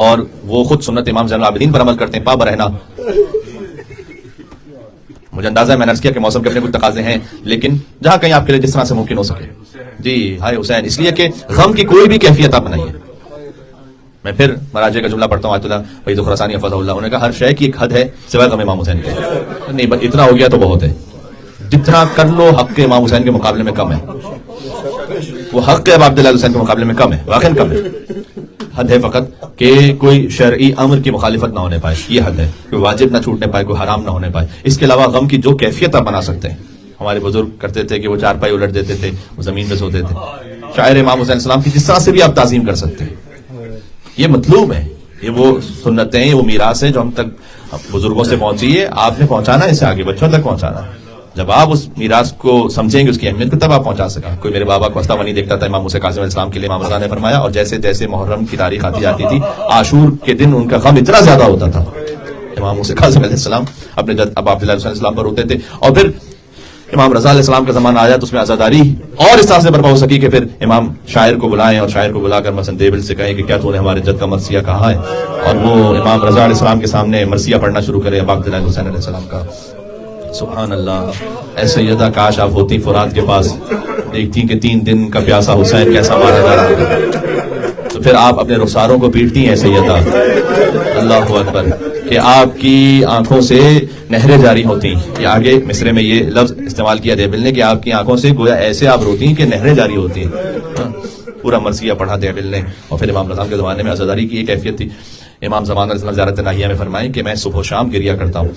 اور وہ خود سنت امام زین العابدین پر عمل کرتے ہیں، پا برہنا۔ مجھے اندازہ ہے میں نے عرض کیا کہ موسم کے اپنے کچھ تقاضے ہیں، لیکن جہاں کہیں آپ کے لیے جس طرح سے ممکن ہو سکے جی ہائے حسین، اس لیے کہ غم کی کوئی بھی کیفیت آپ بنائیے۔ میں پھر مراجع کا جملہ پڑھتا ہوں، آیت اللہ وحید خراسانی حفظہ اللہ، انہوں نے کہا ہر شے کی ایک حد ہے سوائے غم امام حسین کے، نہیں بس اتنا ہو گیا تو بہت ہے، جتنا کر لو حق کے امام حسین کے مقابلے میں کم ہے، وہ حق اب عبداللہ حسین کے مقابلے میں کم ہے، واقعی کم ہے۔ حد ہے فقط کہ کوئی شرعی امر کی مخالفت نہ ہونے پائے، یہ حد ہے، کوئی واجب نہ چھوٹنے پائے، کوئی حرام نہ ہونے پائے۔ اس کے علاوہ غم کی جو کیفیت آپ بنا سکتے ہیں، ہمارے بزرگ کرتے تھے کہ وہ چارپائی الٹ دیتے تھے، وہ زمین پہ سوتے تھے، شاعر امام حسین السلام کی جس طرح سے بھی آپ تعظیم کر سکتے ہیں، یہ مطلوب ہے، یہ وہ سنتیں ہیں، وہ میراث ہے جو ہم تک بزرگوں سے پہنچی ہے، آپ نے پہنچانا ہے، اسے آگے بچوں تک پہنچانا ہے۔ جب آپ اس میراث کو سمجھیں گے، اس کی اہمیت کو، تب آپ پہنچا سکیں۔ کوئی میرے بابا کو ہنستا ہوا نہیں دیکھتا تھا، امام موسیٰ کاظم علیہ السلام کے لیے امام رضا نے فرمایا، اور جیسے جیسے محرم کی تاریخ آتی جاتی تھی، عاشور کے دن ان کا غم اتنا زیادہ ہوتا تھا، امام موسیٰ کاظم علیہ السلام اپنے جد ابا عبداللہ علیہ السلام پر ہوتے تھے۔ اور پھر امام رضا علیہ السلام کا زمانہ آیا تو اس میں عزاداری اور اس طرح سے برپا ہو سکی کہ پھر امام شاعر کو بلائیں اور شاعر کو بلا کر مثلا دیبل سے کہیں کہ کیا تو نے ہمارے جد کا مرثیہ کہا ہے، اور وہ امام رضا علیہ السلام کے سامنے مرثیہ پڑھنا شروع کرے ابا عبداللہ حسین علیہ السلام کا۔ سبحان اللہ، اے سیدہ کاش آپ ہوتی فرات کے پاس، دیکھتی کہ 3 دن کا پیاسا حسین کیسا مارا جا رہا ہے، تو پھر آپ اپنے رخساروں کو پیٹتی ہیں سیدہ، اللہ اکبر، کہ آپ کی آنکھوں سے نہریں جاری ہوتی۔ یہ آگے مصرے میں یہ لفظ استعمال کیا دیبل نے کہ آپ کی آنکھوں سے گویا ایسے آپ روتی ہیں کہ نہریں جاری ہوتی ہیں۔ پورا مرثیہ پڑھا دیبل نے۔ اور پھر امام رضا کے زمانے میں عزاداری کی یہ کیفیت تھی، امام زمان علیہ السلام زیارت ناہیہ میں فرمائیں کہ میں صبح و شام گریہ کرتا ہوں،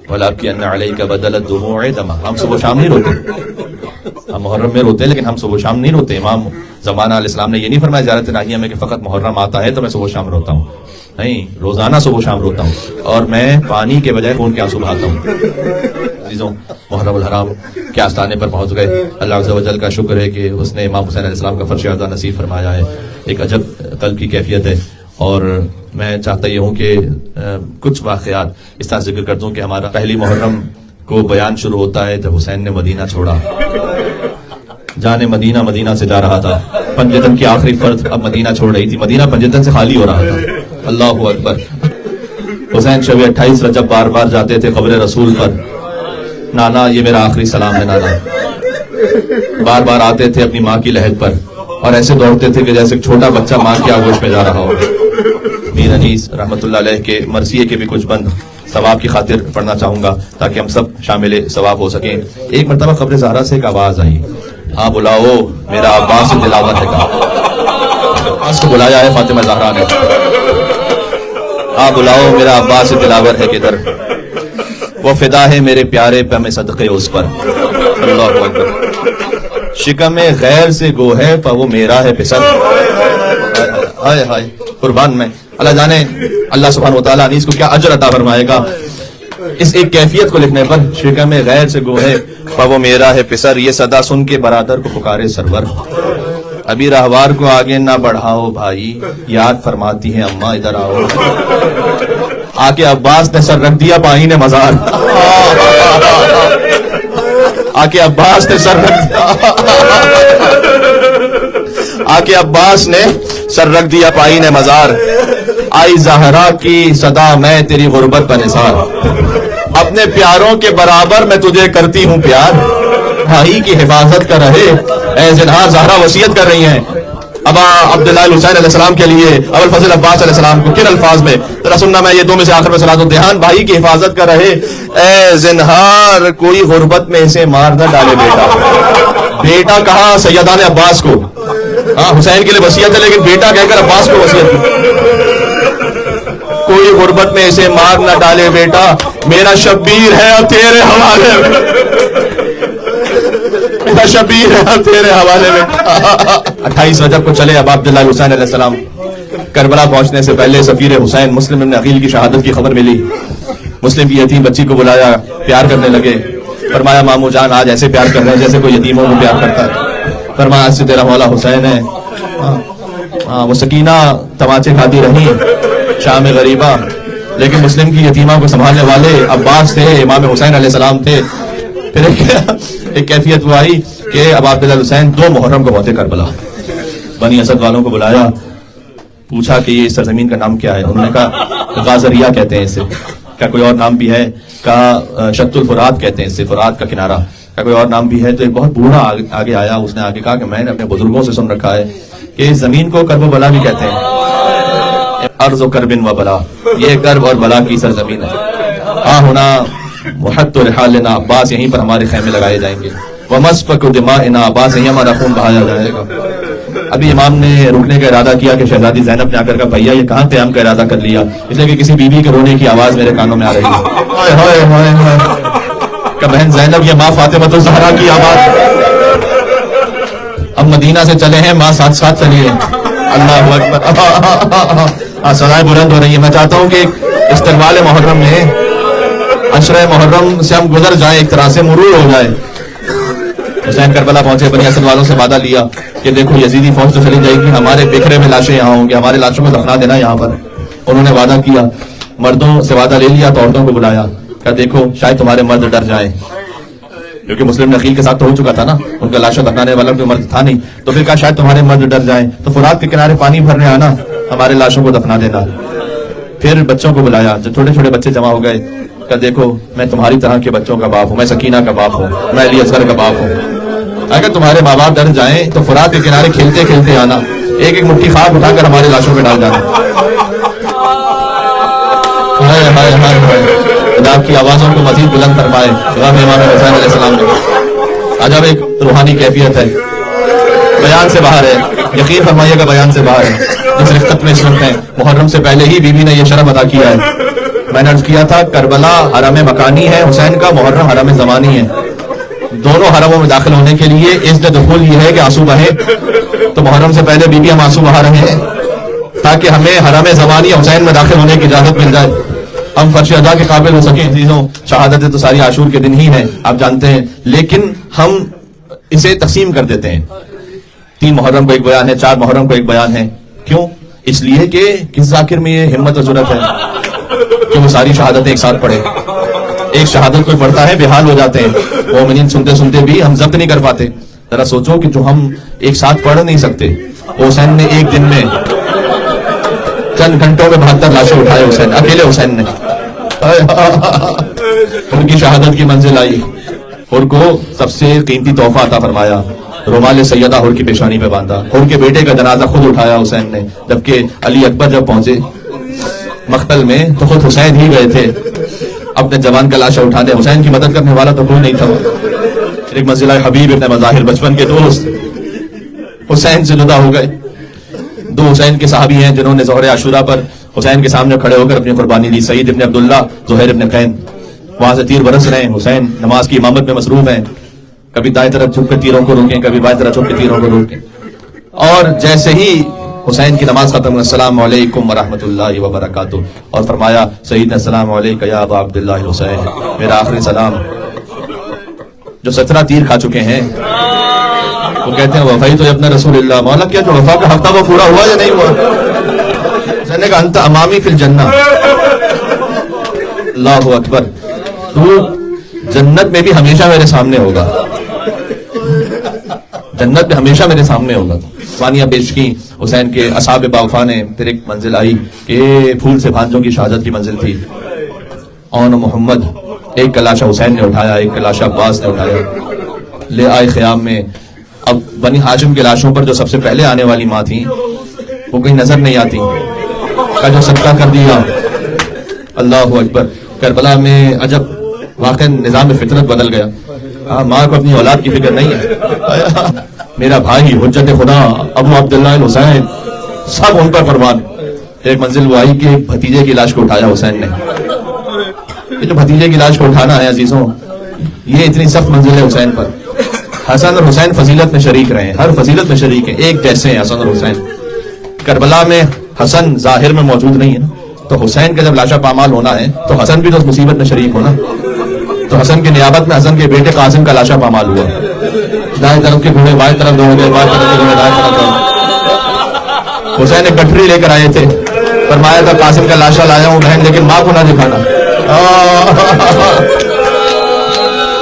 وَلَكِنَّ عَلَيْكَ بَدَلَ الدُّمُوعِ دَمًا، ہم صبح و شام نہیں روتے، ہم محرم میں روتے ہیں لیکن ہم صبح و شام نہیں روتے۔ امام زمانہ علیہ السلام نے یہ نہیں فرمایا زیارت ناہیہ میں کہ فقط محرم آتا ہے تو میں صبح و شام روتا ہوں، نہیں، روزانہ صبح و شام روتا ہوں، اور میں پانی کے بجائے خون کے آنسو بہاتا ہوں۔ عزیزوں، محرم الحرام کے آستانے پر پہنچ گئے، اللہ عز و جل کا شکر ہے کہ اس نے امام حسین علیہ السلام کا فرش اعزا نصیب فرمایا ہے۔ ایک عجب قلب کی کیفیت ہے، اور میں چاہتا یہ ہوں کہ کچھ واقعات اس طرح ذکر کر دوں کہ ہمارا پہلی محرم کو بیان شروع ہوتا ہے جب حسین نے مدینہ چھوڑا، جانے مدینہ مدینہ سے جا رہا تھا، پنجتن کی آخری فرد اب مدینہ چھوڑ رہی تھی، مدینہ پنجتن سے خالی ہو رہا تھا، اللہ اکبر۔ حسین شب 28 رجب بار بار جاتے تھے قبر رسول پر، نانا یہ میرا آخری سلام ہے نانا، بار بار آتے تھے اپنی ماں کی لحد پر، اور ایسے دوڑتے تھے کہ جیسے چھوٹا بچہ ماں کی آغوش میں جا رہا ہو، میر انیس رحمۃ اللہ علیہ کے مرثیے کے بھی کچھ بند ثواب کی خاطر پڑھنا چاہوں گا تاکہ ہم سب شامل ثواب ہو سکیں. ایک مرتبہ قبر زہرا سے ایک آواز آئی، ہاں بلاؤ میرا عباس دلاور ہے. عباس کو بلایا ہے فاطمہ زہرا نے، ہاں بلاؤ میرا عباس دلاور ہے کدھر، وہ فدا ہے میرے پیارے پہ میں صدقے اس پر. اللہ اکبر. شکم غیر سے گو ہے پہ وہ میرا ہے پسر. ہائے ہائے قربان میں. اللہ جانے اللہ سبحانہ وتعالیٰ نے اس کو کیا اجر عطا فرمائے گا اس ایک کیفیت کو لکھنے پر. شکم غیر سے گو ہے پہ وہ میرا ہے پسر، یہ صدا سن کے برادر کو پکارے سرور. ابھی راہوار کو آگے نہ بڑھاؤ بھائی، یاد فرماتی ہیں اماں ادھر آؤ. آ کے عباس نے سر رکھ دیا پائیں نے مزار. آ کے عباس نے سر رکھ دیا، آ کے عباس نے سر رکھ دیا پائیں نے مزار. آئی زہرا کی صدا میں تیری غربت پر نثار. اپنے پیاروں کے برابر میں تجھے کرتی ہوں پیار، بھائی کی حفاظت کر رہے اے زنہار. زہرا وصیت کر رہی ہیں ابا عبداللہ حسین علیہ السلام کے لیے، ابو الفضل عباس علیہ السلام کو کن الفاظ میں ذرا سننا. میں یہ دو میں سے آخر میں صلاۃ الدہان. بھائی کی حفاظت کر رہے اے زنہار، کوئی غربت میں اسے مار نہ ڈالے بیٹا. بیٹا کہا سیدان عباس کو، ہاں حسین کے لیے وصیت ہے لیکن بیٹا کہہ کر عباس کو وصیت کی. کوئی غربت میں اسے مار نہ ڈالے بیٹا، میرا شبیر ہے اور تیرے حوالے میں، میرا شبیر ہے اور تیرے حوالے میں. 28 رجب کو چلے اب عبداللہ حسین علیہ السلام. کربلا پہنچنے سے پہلے سفیر حسین مسلم ابن عقیل کی شہادت کی خبر ملی. مسلم کی یتیم بچی کو بلایا، پیار کرنے لگے. فرمایا مامو جان آج ایسے پیار کر رہے ہیں جیسے کوئی یتیموں کو پیار کرتا ہے. فرمایا آج سے تیرا مولا حسین ہے. وہ سکینہ تماچے کھاتی رہی شام غریبہ، لیکن مسلم کی یتیمہ کو سنبھالنے والے عباس تھے، امام حسین علیہ السلام تھے. پھر ایک کیفیت وہ آئی کہ اب عبداللہ حسین 2 محرم کو پہنچے کربلا. بنی اسد والوں کو بلایا، پوچھا کہ یہ سرزمین کا نام کیا ہے. انہوں نے کہا غازریہ کہتے ہیں اسے. کیا کوئی اور نام بھی ہے؟ کہا شط الفرات کہتے ہیں اسے، فرات کا کنارہ. کیا کوئی اور نام بھی ہے؟ تو ایک بہت بوڑھا آگے آیا، اس نے آگے کہا کہ میں نے اپنے بزرگوں سے سن رکھا ہے کہ اس زمین کو کرب و بلا بھی کہتے ہیں. ارض و کربن و بلا، یہ کرب اور بلا کی سرزمین ہے. ہونا محت و رحالنا، عباس یہیں پر ہمارے خیمے لگائے جائیں گے. ومسفک دماءنا، عباس یہیں ہمارا خون بہایا جائے گا. ابھی امام نے رکنے کا ارادہ کیا کہ شہزادی زینب نے آ کر کہا بھیا یہ کہاں قیام کا ارادہ کر لیا؟ اس لیے کہ کسی بیوی کے رونے کی آواز میرے کانوں میں آ رہی ہے. کہ بہن زینب یہ ماں فاطمہ الزہرا کی آواز. اب مدینہ سے چلے ہیں، ماں ساتھ ساتھ چلیے. اللہ اکبر. سدائیں بلند ہو رہی ہے. میں چاہتا ہوں کہ استقبال محرم میں عشرہ محرم سے ہم گزر جائیں، ایک طرح سے مرور ہو جائے. حسین کربلا پہنچے، بنی اسد والوں سے وعدہ لیا کہ دیکھو یزیدی فوج تو چلی جائے گی، ہمارے بکھرے میں لاشیں یہاں ہوں گے، ہمارے لاشوں کو دفنا دینا یہاں پر. انہوں نے وعدہ کیا، مردوں سے وعدہ لے لیا تو عورتوں کو بلایا. کہا دیکھو شاید تمہارے مرد ڈر جائیں، کیونکہ مسلم نقیل کے ساتھ تو ہو چکا تھا نا، ان کا لاشوں دفنانے والا کوئی مرد تھا نہیں. تو پھر کہا شاید تمہارے مرد ڈر جائیں تو فرات کے کنارے پانی بھرنے آنا، ہمارے لاشوں کو دفنا دینا. پھر بچوں کو بلایا، جب چھوٹے چھوٹے بچے جمع ہو گئے. کہ دیکھو میں تمہاری طرح کے بچوں کا باپ ہوں، میں سکینہ کا باپ ہوں، میں علی اصغر کا باپ ہوں. اگر تمہارے ماں باپ ڈر جائیں تو فرات کے کنارے کھیلتے کھیلتے آنا، ایک ایک مٹھی خاک اٹھا کر ہمارے لاشوں پہ ڈال جانا. خدا کی آوازوں کو مزید بلند فرمائے امام حسین علیہ السلام نے. عجب ایک روحانی کیفیت ہے، بیان سے باہر ہے. یقین فرمائیے گا بیان سے باہر ہے. جس رفقت میں اس وقت ہیں، محرم سے پہلے ہی بیوی نے یہ شرف ادا کیا ہے. میں نے عرض کیا تھا کربلا حرم مکانی ہے حسین کا، محرم حرم زمانی ہے. دونوں حرموں میں داخل ہونے کے لیے اذن دخول یہ ہے کہ آنسو بہے. تو محرم سے پہلے بیوی ہم آنسو بہا رہے ہیں تاکہ ہمیں حرم زمانی حسین میں داخل ہونے کی اجازت مل جائے، ہم فرش ادا کے قابل ہو سکیں. عزیزوں شہادت تو ساری عاشور کے دن ہی ہے آپ جانتے ہیں، لیکن ہم اسے تقسیم کر دیتے ہیں. 3 محرم کو ایک بیان ہے، 4 محرم کو ایک بیان ہے. کیوں؟ اس لیے کہ کس ذاکر میں یہ ہمت اور جرأت ہے کہ وہ ساری شہادتیں ایک ساتھ پڑھے. ایک شہادت کوئی پڑھتا ہے بحال ہو جاتے ہیں، مومنین سنتے سنتے بھی ہم ضبط نہیں کر پاتے. ذرا سوچو کہ جو ہم ایک ساتھ پڑھ نہیں سکتے، حسین نے ایک دن میں چند گھنٹوں میں 72 لاشیں اٹھائے. حسین اکیلے حسین نے ان کی شہادت کی منزل آئی. حر کو سب سے قیمتی تحفہ عطا فرمایا، رومال سیدہ حر کی پیشانی پہ باندھا. حر کے بیٹے کا جنازہ خود اٹھایا حسین نے. جبکہ علی اکبر جب پہنچے مقتل میں تو خود حسین ہی گئے تھے اپنے جوان کا لاشا اٹھانے. حسین کی مدد کرنے والا تو کوئی نہیں تھا. ایک منزلہ حبیب ابن مظاہر بچپن کے دوست حسین سے جدا ہو گئے. دو حسین کے صحابی ہیں جنہوں نے ظہر عاشورہ پر حسین کے سامنے کھڑے ہو کر اپنی قربانی دی. سعید ابن عبداللہ، زہیر ابن قین. وہاں سے تیر برس رہے ہیں. حسین نماز کی امامت میں مصروف ہیں. کبھی دائیں طرف جھک کے تیروں کو روکیں، کبھی بائیں طرف جھک کے تیروں کو روکیں. اور جیسے ہی حسین کی نماز ختم، السلام علیکم ورحمۃ اللہ وبرکاتہ، اور فرمایا سیدنا السلام علیکم یا ابا عبداللہ حسین، میرا آخری سلام. جو 17 تیر کھا چکے ہیں وہ کہتے ہیں وفائی تو اپنا رسول اللہ. مولا کیا جو وفا کا حق تھا وہ پورا ہوا یا نہیں ہوا؟ حسین نے کہا انت امامی فی الجنہ. اللہ اکبر. تو جنت میں بھی ہمیشہ میرے سامنے ہوگا، جنت میں ہمیشہ میرے سامنے ہوگا. ثانیہ پیش کی حسین کے اصحاب باغفا نے. پھر ایک منزل آئی کہ پھول سے بھانجوں کی شہادت کی منزل تھی. اون محمد، ایک کلاشہ حسین نے اٹھایا، ایک کلاشہ عباس نے اٹھایا، لے آئے خیام میں. اب بنی ہاشم کے لاشوں پر جو سب سے پہلے آنے والی ماں تھیں وہ کہیں نظر نہیں آتی، کا جو صدقہ کر دیا. اللہ اکبر. کربلا میں عجب واقع نظام فطرت بدل گیا. ماں کو اپنی اولاد کی فکر نہیں ہے. میرا بھائی حجت خدا ابو عبداللہ حسین، سب ان پر فرمان. ایک منزل وہ آئی کہ بھتیجے کی لاش کو اٹھایا حسین نے. یہ جو بھتیجے کی لاش کو اٹھانا ہے عزیزوں، یہ اتنی سخت منزل ہے حسین پر. حسن اور حسین فضیلت میں شریک رہے ہیں، ہر فضیلت میں شریک ہیں، ایک جیسے ہیں حسن اور حسین. کربلا میں حسن ظاہر میں موجود نہیں ہے نا، تو حسین کا جب لاشا پامال ہونا ہے تو حسن بھی تو اس مصیبت میں شریک ہونا. تو حسن کی نیابت میں حسن کے بیٹے قاسم کا لاشا پامال ہوا. دائیں طرف کے گھوڑے بائیں طرف دوڑ گئے، بائیں طرف کے گھوڑے دائیں طرف دوڑ گئے. حسین ایک گٹھری لے کر آئے تھے، فرمایا تھا قاسم کا لاشا لایا ہوں بہن، لیکن ماں کو نہ دکھانا.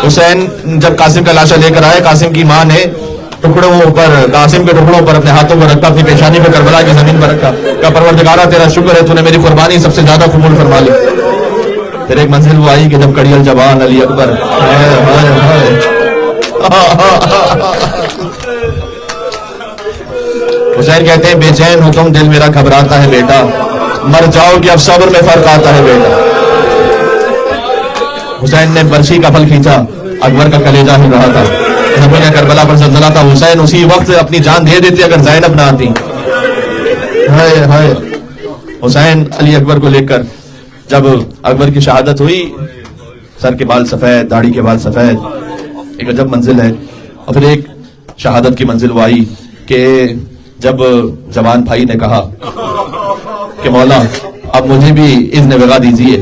حسین جب قاسم کا لاشا لے کر آئے، قاسم کی ماں نے ٹکڑوں پر، قاسم کے ٹکڑوں پر اپنے ہاتھوں کو رکھا، اپنی پیشانی پہ کربلا کی زمین پر رکھا. کہا پروردگارا تیرا شکر ہے، تو نے میری قربانی سب سے زیادہ قبول فرما لی. پھر ایک منزل وہ آئی کہ جب کڑیل جوان علی اکبر. حسین کہتے ہیں بے چین ہو تم، دل میرا گھبراتا ہے بیٹا، مر جاؤ کہ اب صبر میں فرق آتا ہے بیٹا. حسین نے برشی کا پھل کھینچا، اکبر کا کلیجہ ہل رہا تھا. زمین کربلا پر زلزلہ تھا. حسین اسی وقت اپنی جان دے دیتی اگر زینب نہ آتی. ہائے ہائے. حسین علی اکبر کو لے کر جب اکبر کی شہادت ہوئی، سر کے بال سفید، داڑھی کے بال سفید، ایک عجب منزل ہے. اور پھر ایک شہادت کی منزل وہ آئی کہ جب جوان بھائی نے کہا کہ مولا اب مجھے بھی اذن وغا دیجیے.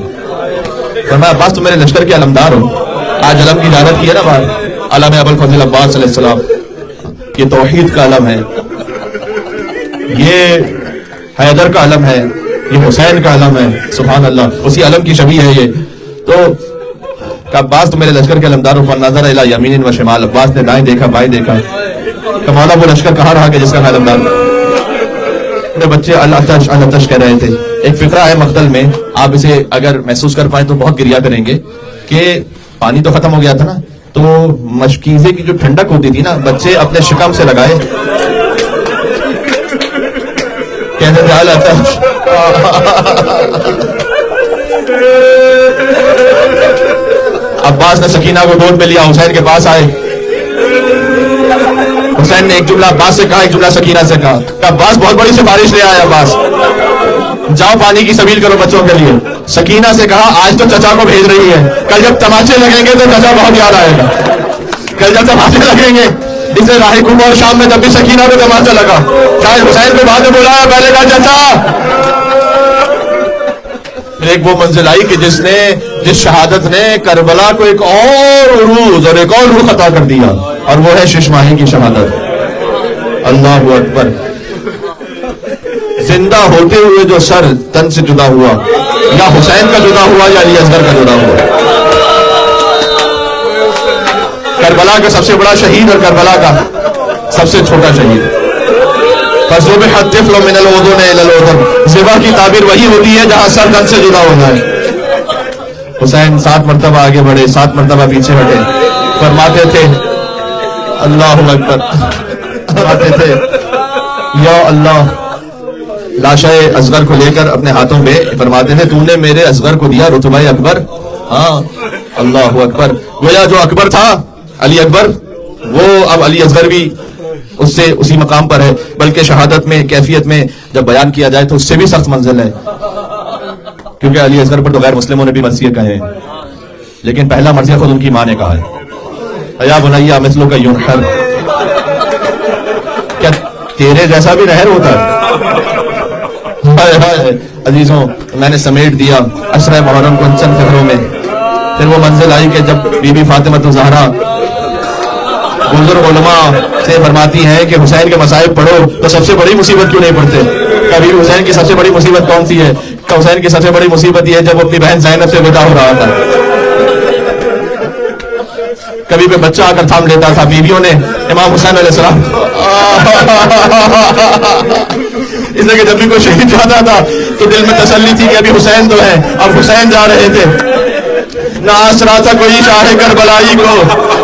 فرمایا عباس تم میرے لشکر کے علمدار ہو. آج علم کی اجازت کی ہے نا باہر، علم ابو الفضل عباس علیہ السلام. یہ توحید کا علم ہے، یہ حیدر کا علم ہے، یہ حسین کا علم ہے. سبحان اللہ، اسی علم کی شبیہ ہے یہ. تو کہ عباس تم میرے لشکر کے علمدار ہو. فنظر الی یمین و شمال، عباس نے دائیں دیکھا بائیں دیکھا. کہ مولا وہ لشکر کہاں رہا کہ جس کا میں علمدار. بچے الاتش الاتش کہہ رہے تھے. ایک فقرہ ہے مقتل میں، آپ اسے اگر محسوس کر پائیں تو بہت گریا کریں گے کہ پانی تو ختم ہو گیا تھا نا، تو مشکیزے کی جو ٹھنڈک ہوتی تھی نا، بچے اپنے شکم سے لگائے، کہتے تھے الاتش. عباس نے سکینہ کو گود میں لیا، حسین کے پاس آئے. حسین نے ایک جملہ عباس سے کہا، ایک جملہ سکینہ سے کہا. عباس بہت بڑی سفارش لے آیا. عباس جاؤ پانی کی سبیل کرو بچوں کے لیے. سکینہ سے کہا آج تو چچا کو بھیج رہی ہے، کل جب تماچے لگیں گے تو چچا بہت یاد آئے گا. کل جب تماچے لگیں گے، اسے راہ کو اور شام میں جب بھی سکینہ کو تماچا لگا، شاید حسین کو بعد میں بلایا، پہلے کہا چچا. ایک وہ منزل آئی کہ جس شہادت نے کربلا کو ایک اور عروج اور ایک اور روح عطا کر دیا، اور وہ ہے ششماہی کی شہادت. اللہ اکبر. زندہ ہوتے ہوئے جو سر تن سے جدا ہوا، یا حسین کا جدا ہوا یا علی اصغر کا جدا ہوا. کربلا کا سب سے بڑا شہید اور کربلا کا سب سے چھوٹا شہید. فَذُبِحَ الطِّفْلُ مِنَ الْأُذُنِ إِلَى الْأُذُنِ. ذبح کی تعبیر وہی ہوتی ہے جہاں سر تن سے جدا ہونا ہے. حسین 7 مرتبہ آگے بڑھے، 7 مرتبہ پیچھے ہٹے. فرماتے تھے اللہ اکبر، فرماتے تھے یا اللہ لاشہ اصغر کو لے کر اپنے ہاتھوں میں فرماتے ہیں تو نے میرے اصغر کو دیا رتبہ اکبر. ہاں اللہ اکبر. گویا جو اکبر تھا علی اکبر وہ اب علی اصغر بھی اس سے اسی مقام پر ہے، بلکہ شہادت میں کیفیت میں جب بیان کیا جائے تو اس سے بھی سخت منزل ہے، کیونکہ علی اصغر پر تو غیر مسلموں نے بھی مرثیہ کہے ہیں، لیکن پہلا مرثیہ خود ان کی ماں نے کہا ہے یا بنیا مثلو کا ینحر. کیا تیرے جیسا بھی نہر ہوتا ہے؟ عزیزوں میں نے سمیٹ دیا عشرہ محرم کو ان چند فکروں میں. پھر وہ منزل آئی کہ جب بی بی فاطمہ الزہرا بزرگ علماء سے فرماتی ہیں کہ حسین کے مصائب پڑھو تو سب سے بڑی مصیبت کیوں نہیں پڑھتے؟ کبھی حسین کی سب سے بڑی مصیبت کون سی ہے؟ کہ حسین کی سب سے بڑی مصیبت یہ ہے جب اپنی بہن زینب سے ودا ہو رہا تھا، کبھی پہ بچہ آ کر تھام لیتا تھا. بیویوں نے امام حسین علیہ السلام اس لیے کہ جب بھی کوئی شہید جاتا تھا تو دل میں تسلی تھی کہ ابھی حسین تو ہے، اب حسین جا رہے تھے. نہ آسرا تھا کوئی شاہ کربلائی کو،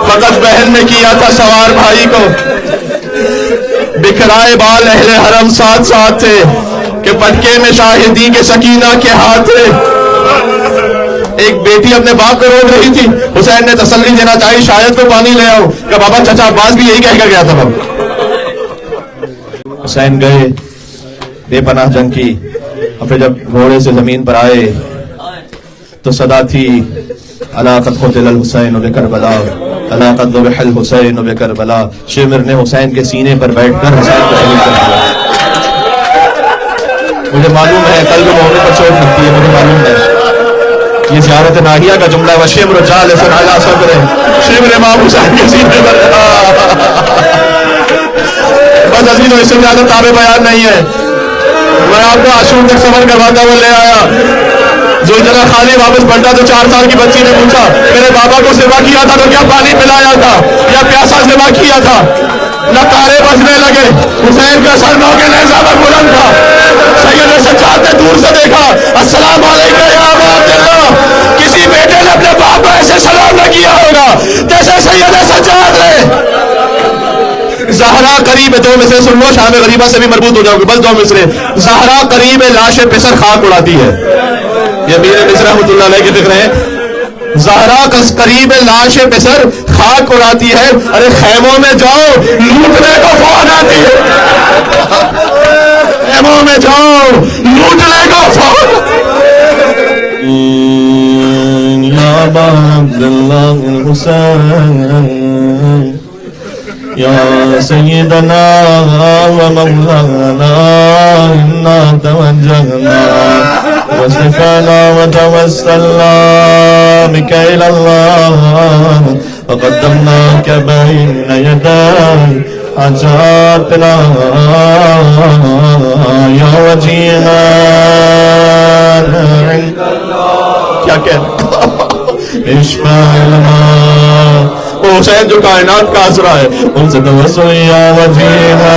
فقط بہن نے کیا تھا سوار بھائی کو. بکھرائے بال اہل حرم ساتھ ساتھ تھے کہ پٹکے میں شاہدی کے سکینہ کے ہاتھ تھے. ایک بیٹی اپنے باپ کو روک رہی تھی، حسین نے تسلی دینا چاہی شاید تو پانی لے آؤ، کہ بابا چچا عباس بھی یہی کہہ کر گیا تھا. حسین گئے بے پناہ جنگ کی، اور پھر جب گھوڑے سے زمین پر آئے تو صدا تھی الا قد قتل الحسین بکربلا، الا قد ذبح الحسین بکربلا. شمر نے حسین کے سینے پر بیٹھ کر حسین کو شہید کر دیا. مجھے معلوم ہے قلب مومن پر چوٹ لگتی ہے، مجھے معلوم ہے. یہ زیارت ناہیہ کا جملہ ہے وشمر جالس علی صدر، شمر امام حسین کے سینے پر. بس عزیزو اس سے زیادہ تابع بیان نہیں ہے. میں آپ کو عاشور تک سفر کرواتا ہوا لے آیا. جو جگہ خالی واپس پلٹا تو 4 سال کی بچی نے پوچھا میرے بابا کو سوا کیا تھا تو کیا پانی پلایا تھا یا پیاسا سوا کیا تھا؟ نقارے بجنے لگے، حسین کا سر نو کے نیزہ پر بلند تھا. سید سجاد نے دور سے دیکھا، السلام علیکم یا ابا عبداللہ. کسی بیٹے نے اپنے باپ کو ایسے سلام نہ کیا ہوگا جیسے سید سجاد نے. زہرا قریب ہے، 2 مصرے سن لو، شام غریبہ سے بھی مربوط ہو جاؤ گے. بس 2 مصرے. زہرا قریب لاش پسر خاک اڑاتی ہے، یہ امیر مصر رحمۃ اللہ علیہ کے ذکر ہے. زہرا قریب لاش پسر خاک اڑاتی ہے. ارے خیموں میں جاؤ لوٹنے کو فون آتی ہے، خیموں میں جاؤ لوٹنے کو فون. یا ابا عبداللہ الحسین یا سیدنا و مولانا انا توجہنا وصفنا وتوسلنا بك الى الله وقدمناك بين يدي حاجاتنا یا وجیہا عند اللہ. کیا کہنا اشفع لنا، وہ حسین جو کائنات کا اسرا ہے ان سے توسل. یا وجیہا